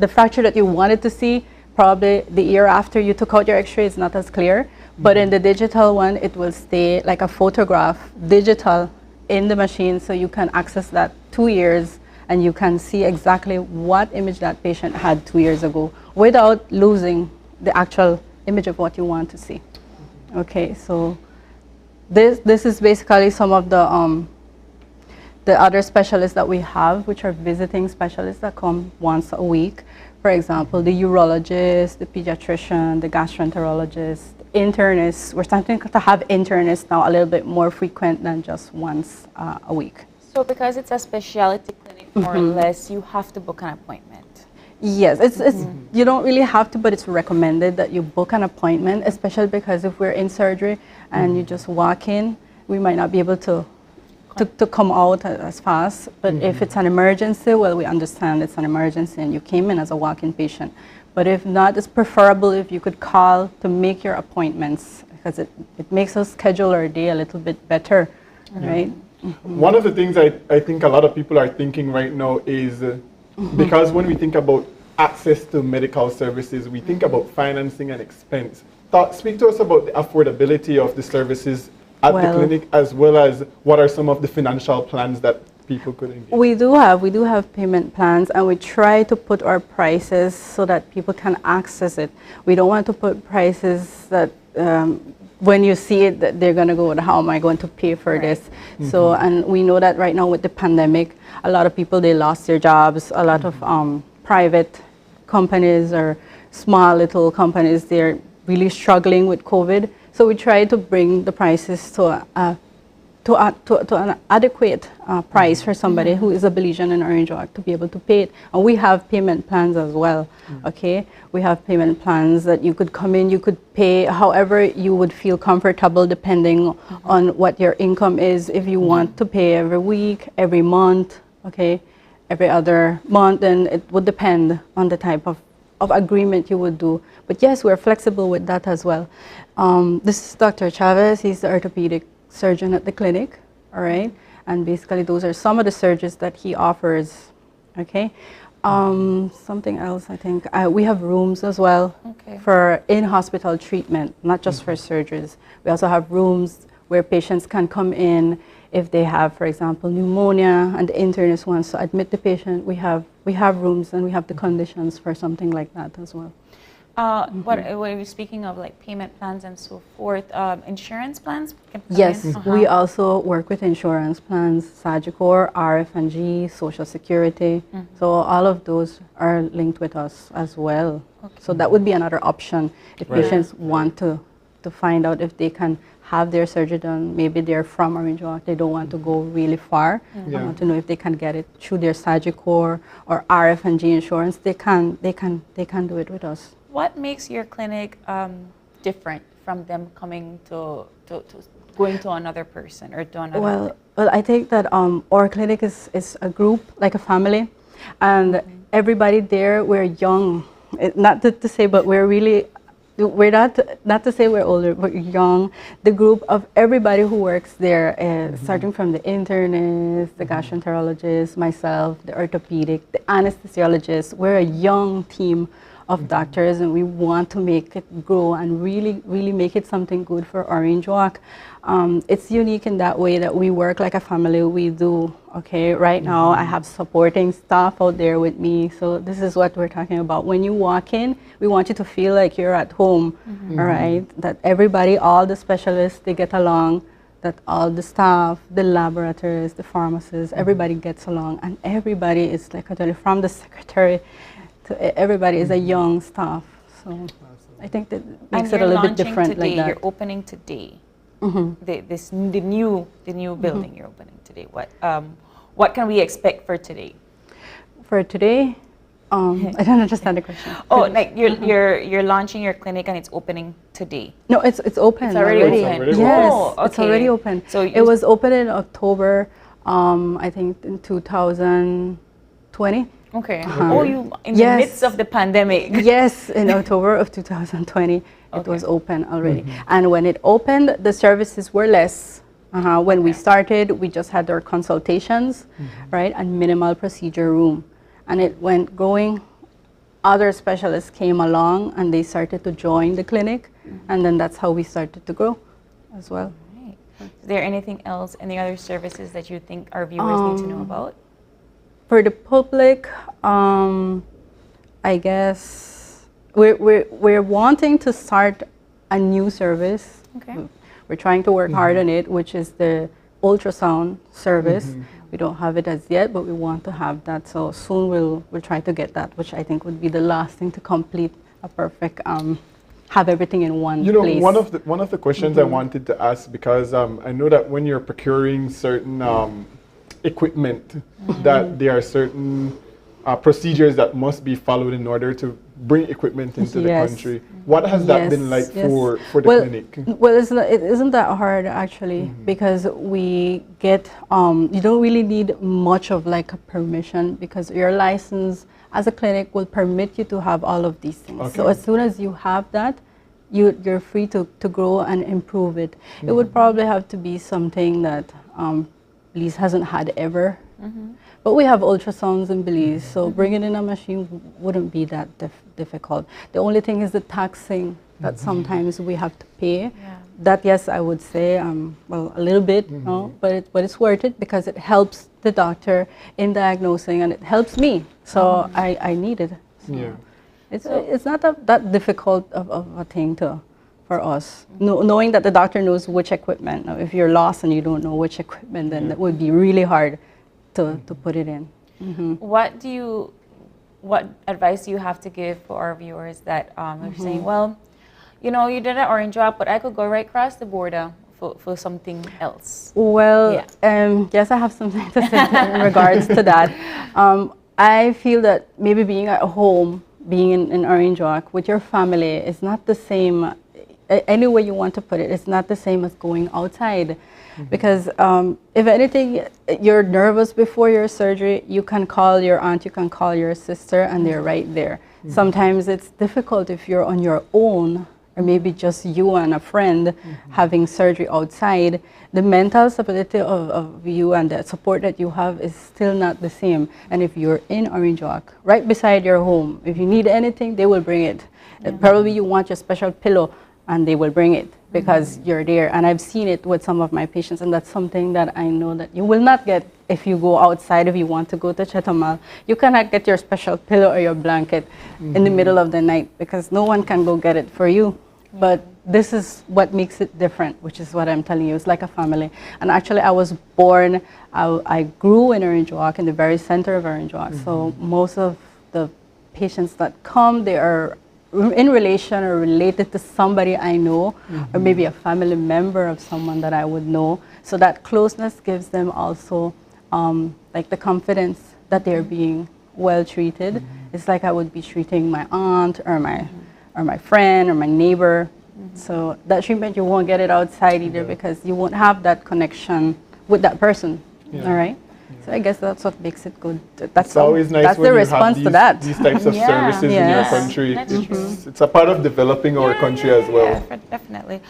fracture that you wanted to see, probably the year after you took out your x-ray, is not as clear. But in the digital one, it will stay like a photograph, digital, in the machine, so you can access that 2 years, and you can see exactly what image that patient had 2 years ago without losing the actual image of what you want to see. Okay, so this is basically some of the other specialists that we have, which are visiting specialists that come once a week. For example, the urologist, the pediatrician, the gastroenterologist, internists. We're starting to have internists now a little bit more frequent than just once a week. So because it's a specialty clinic, more or less, you have to book an appointment. Yes, it's you don't really have to, but it's recommended that you book an appointment, especially because if we're in surgery and you just walk in, we might not be able to come out as fast. But if it's an emergency, well, we understand it's an emergency and you came in as a walk-in patient. But if not, it's preferable if you could call to make your appointments, because it makes us schedule our day a little bit better, right? One of the things I think a lot of people are thinking right now is, because when we think about access to medical services, we think about financing and expense. Speak to us about the affordability of the services at the clinic, as well as what are some of the financial plans that people could engage? We do have payment plans, and we try to put our prices so that people can access it. We don't want to put prices that when you see it, that they're going to go, how am I going to pay for this? So, and we know that right now with the pandemic, a lot of people, they lost their jobs. A lot of private companies or small little companies, they're really struggling with COVID. So we try to bring the prices to an adequate price for somebody who is a Belizean in Orange Walk to be able to pay it. And we have payment plans as well, okay? We have payment plans that you could come in, you could pay however you would feel comfortable depending on what your income is. If you want to pay every week, every month, okay, every other month, then it would depend on the type of agreement you would do. But yes, we're flexible with that as well. This is Dr. Chavez. He's the orthopedic surgeon at the clinic, all right? And basically those are some of the surgeries that he offers, okay? Something else, I think. We have rooms as well for in-hospital treatment, not just for surgeries. We also have rooms where patients can come in if they have, for example, pneumonia and the internist wants to admit the patient. We have rooms and we have the conditions for something like that as well. What were you speaking of, like payment plans and so forth, insurance plans? Yes, we also work with insurance plans, Sagicor, RF&G, Social Security. So all of those are linked with us as well. So that would be another option if patients want to find out if they can have their surgery done. Maybe they're from Orange Walk, they don't want to go really far. They want to know if they can get it through their Sagicor or RF&G insurance. They can do it with us. What makes your clinic different from them coming to going to another person or to another? Well, I think that our clinic is a group, like a family, and everybody there, we're young. Not to say, but we're not to say we're older, but young. The group of everybody who works there, starting from the internist, the gastroenterologist, myself, the orthopedic, the anesthesiologist, we're a young team of doctors, and we want to make it grow and really make it something good for Orange Walk. It's unique in that way that we work like a family. We do, okay, right now I have supporting staff out there with me, so this is what we're talking about. When you walk in, we want you to feel like you're at home, all right? That everybody, all the specialists, they get along, that all the staff, the laboratories, the pharmacists, everybody gets along, and everybody is like, from the secretary, everybody is a young staff, So I think that makes it a little bit different today, like that. You're opening today. The new building you're opening today. What can we expect for today? For today, I don't understand the question. Oh, like you're launching your clinic and it's opening today. No, it's open. It's already open. Yes, Oh, okay. it's already open. So it was open in October, I think in 2020. Okay. Oh, you in the midst of the pandemic. Yes, in October of 2020, it was open already. And when it opened, the services were less. When we started, we just had our consultations, right, and minimal procedure room. And it went growing. Other specialists came along and they started to join the clinic. And then that's how we started to grow as well. Right. Is there anything else, any other services that you think our viewers need to know about? For the public, I guess we're wanting to start a new service. Okay. We're trying to work hard on it, which is the ultrasound service. We don't have it as yet, but we want to have that. So soon we'll try to get that, which I think would be the last thing to complete a perfect, have everything in one place. One of the questions I wanted to ask, because I know that when you're procuring certain equipment, that there are certain procedures that must be followed in order to bring equipment into the country. What has that been like for the clinic? Well, it isn't that hard actually, because we get, you don't really need much of like a permission, because your license as a clinic will permit you to have all of these things. Okay. So as soon as you have that, you're free to grow and improve it. It would probably have to be something that Belize hasn't had ever. But we have ultrasounds in Belize, so bringing in a machine wouldn't be that difficult. The only thing is the taxing that sometimes we have to pay. That, yes, I would say, well, a little bit, no, but it's worth it because it helps the doctor in diagnosing and it helps me. So I need it. So it's not that difficult of a thing for us. Knowing that the doctor knows which equipment. Now, if you're lost and you don't know which equipment, then that would be really hard to put it in. What advice do you have to give for our viewers that are saying, well, you know, you did an orange walk, but I could go right across the border for something else? Well, yes, I have something to say in regards to that. I feel that maybe being at home, being in Orange Walk with your family is not the same. Any way you want to put it, it's not the same as going outside. Because if anything, you're nervous before your surgery, you can call your aunt, you can call your sister, and they're right there. Sometimes it's difficult if you're on your own, or maybe just you and a friend having surgery outside. The mental stability of you and the support that you have is still not the same. And if you're in Orange Walk, right beside your home, if you need anything, they will bring it. Probably you want your special pillow, and they will bring it because you're there. And I've seen it with some of my patients, and that's something that I know that you will not get if you go outside. If you want to go to Chetamal, you cannot get your special pillow or your blanket in the middle of the night because no one can go get it for you. But this is what makes it different, which is what I'm telling you. It's like a family. And actually, I was born, I grew in Orange Walk, in the very center of Orange Walk. So most of the patients that come, they are in relation or related to somebody I know, or maybe a family member of someone that I would know. So that closeness gives them also like the confidence that they're being well treated. It's like I would be treating my aunt or my friend or my neighbor. So that treatment, you won't get it outside either because you won't have that connection with that person. All right. So I guess that's what makes it good. That's always nice. That's when the you response have to that. These types of services in your country. It's a part of developing our country as well. Yeah, definitely.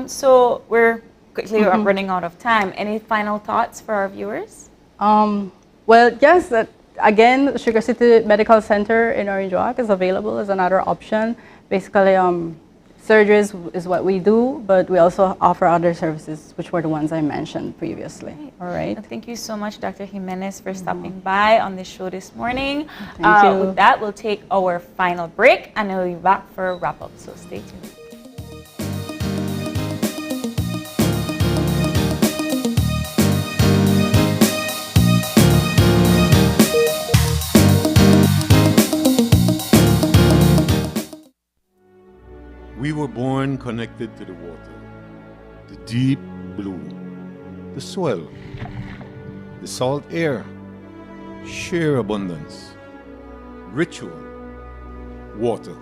So we're quickly running out of time. Any final thoughts for our viewers? Well, yes. Again, Sugar City Medical Center in Orange Walk is available as another option. Basically, surgeries is what we do, but we also offer other services, which were the ones I mentioned previously. All right. Thank you so much, Dr. Jimenez, for stopping by on the show this morning. Thank you. With that, we'll take our final break, and we'll be back for a wrap-up, so stay tuned. We were born connected to the water, the deep blue, the soil, the salt air, sheer abundance, ritual, water,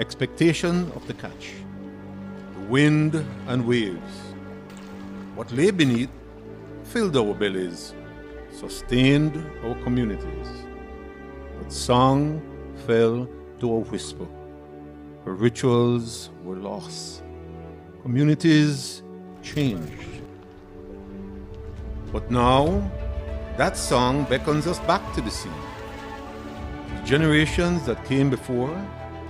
expectation of the catch, the wind and waves. What lay beneath filled our bellies, sustained our communities. But song fell to a whisper. Her rituals were lost. Communities changed. But now, that song beckons us back to the sea. The generations that came before,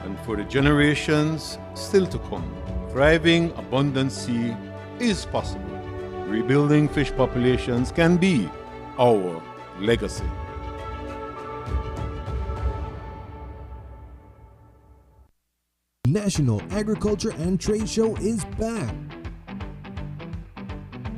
and for the generations still to come. Thriving, abundant sea is possible. Rebuilding fish populations can be our legacy. National Agriculture and Trade Show is back.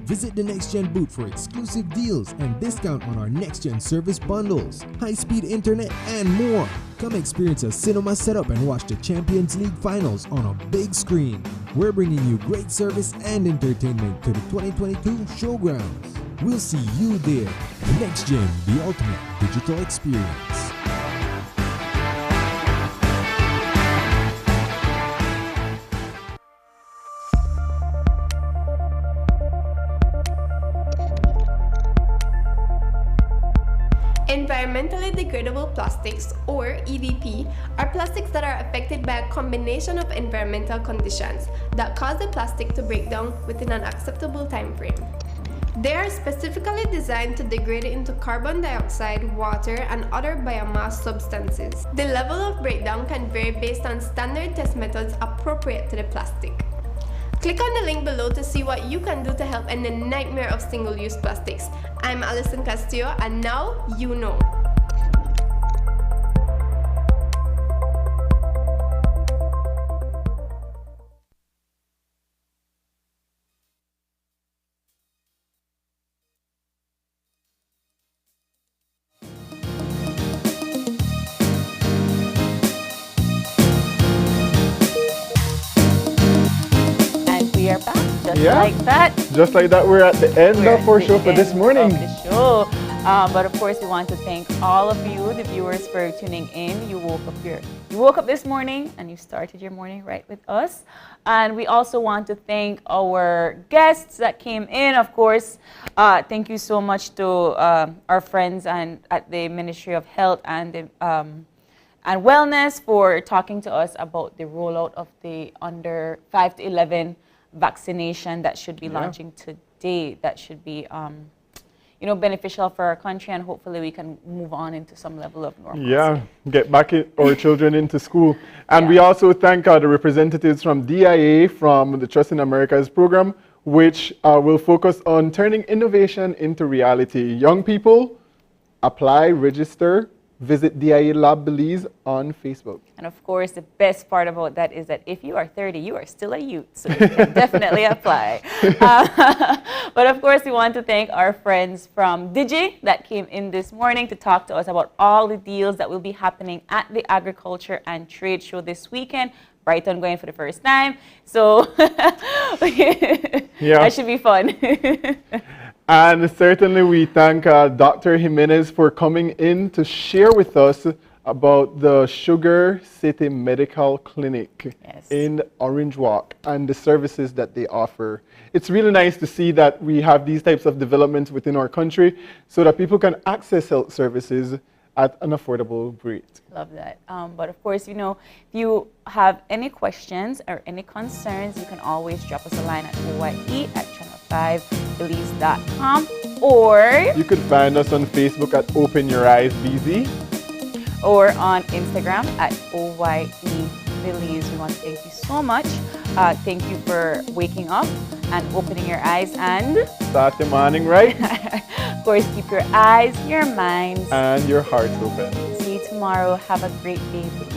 Visit the Next Gen booth for exclusive deals and discount on our Next Gen service bundles, high-speed internet, and more. Come experience a cinema setup and watch the Champions League finals on a big screen. We're bringing you great service and entertainment to the 2022 showgrounds. We'll see you there. Next Gen, the ultimate digital experience. Environmentally degradable plastics, or EDP, are plastics that are affected by a combination of environmental conditions that cause the plastic to break down within an acceptable time frame. They are specifically designed to degrade into carbon dioxide, water, and other biomass substances. The level of breakdown can vary based on standard test methods appropriate to the plastic. Click on the link below to see what you can do to help end the nightmare of single-use plastics. I'm Alison Castillo, and now you know. Like that. Just like that, we're at the end of our show for this morning. But of course, we want to thank all of you, the viewers, for tuning in. You woke up this morning and you started your morning right with us. And we also want to thank our guests that came in. Of course, thank you so much to our friends and at the Ministry of Health and Wellness for talking to us about the rollout of the under 5 to 11 vaccination that should be launching today. That should be beneficial for our country, and hopefully we can move on into some level of normalcy. Get back our children into school. And we also thank the representatives from DIA, from the Trust in America's program, which will focus on turning innovation into reality. Young people, apply, register, visit DIA Lab Belize on Facebook. And of course, the best part about that is that if you are 30, you are still a youth, so you can definitely apply. But of course, we want to thank our friends from Digi that came in this morning to talk to us about all the deals that will be happening at the Agriculture and Trade Show this weekend. Brighton going for the first time, so that should be fun. And certainly we thank Dr. Jimenez for coming in to share with us about the Sugar City Medical Clinic in Orange Walk and the services that they offer. It's really nice to see that we have these types of developments within our country so that people can access health services at an affordable rate. Love that. But of course, if you have any questions or any concerns, you can always drop us a line at oye@channel5belize.com, or you can find us on Facebook at Open Your Eyes BZ, or on Instagram at OYE-Belize. We want to thank you so much. Thank you for waking up and opening your eyes and start the morning right. Of course, keep your eyes, your minds, and your hearts open. See you tomorrow. Have a great day, Belize.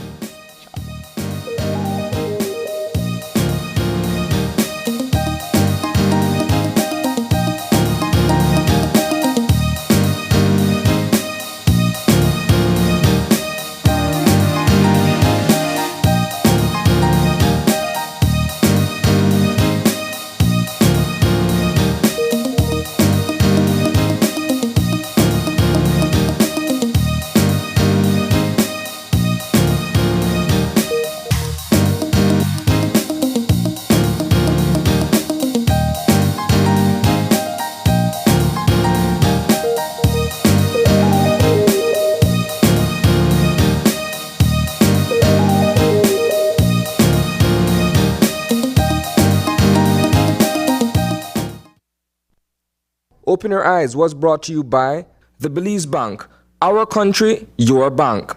Open Your Eyes was brought to you by the Belize Bank. Our country, your bank.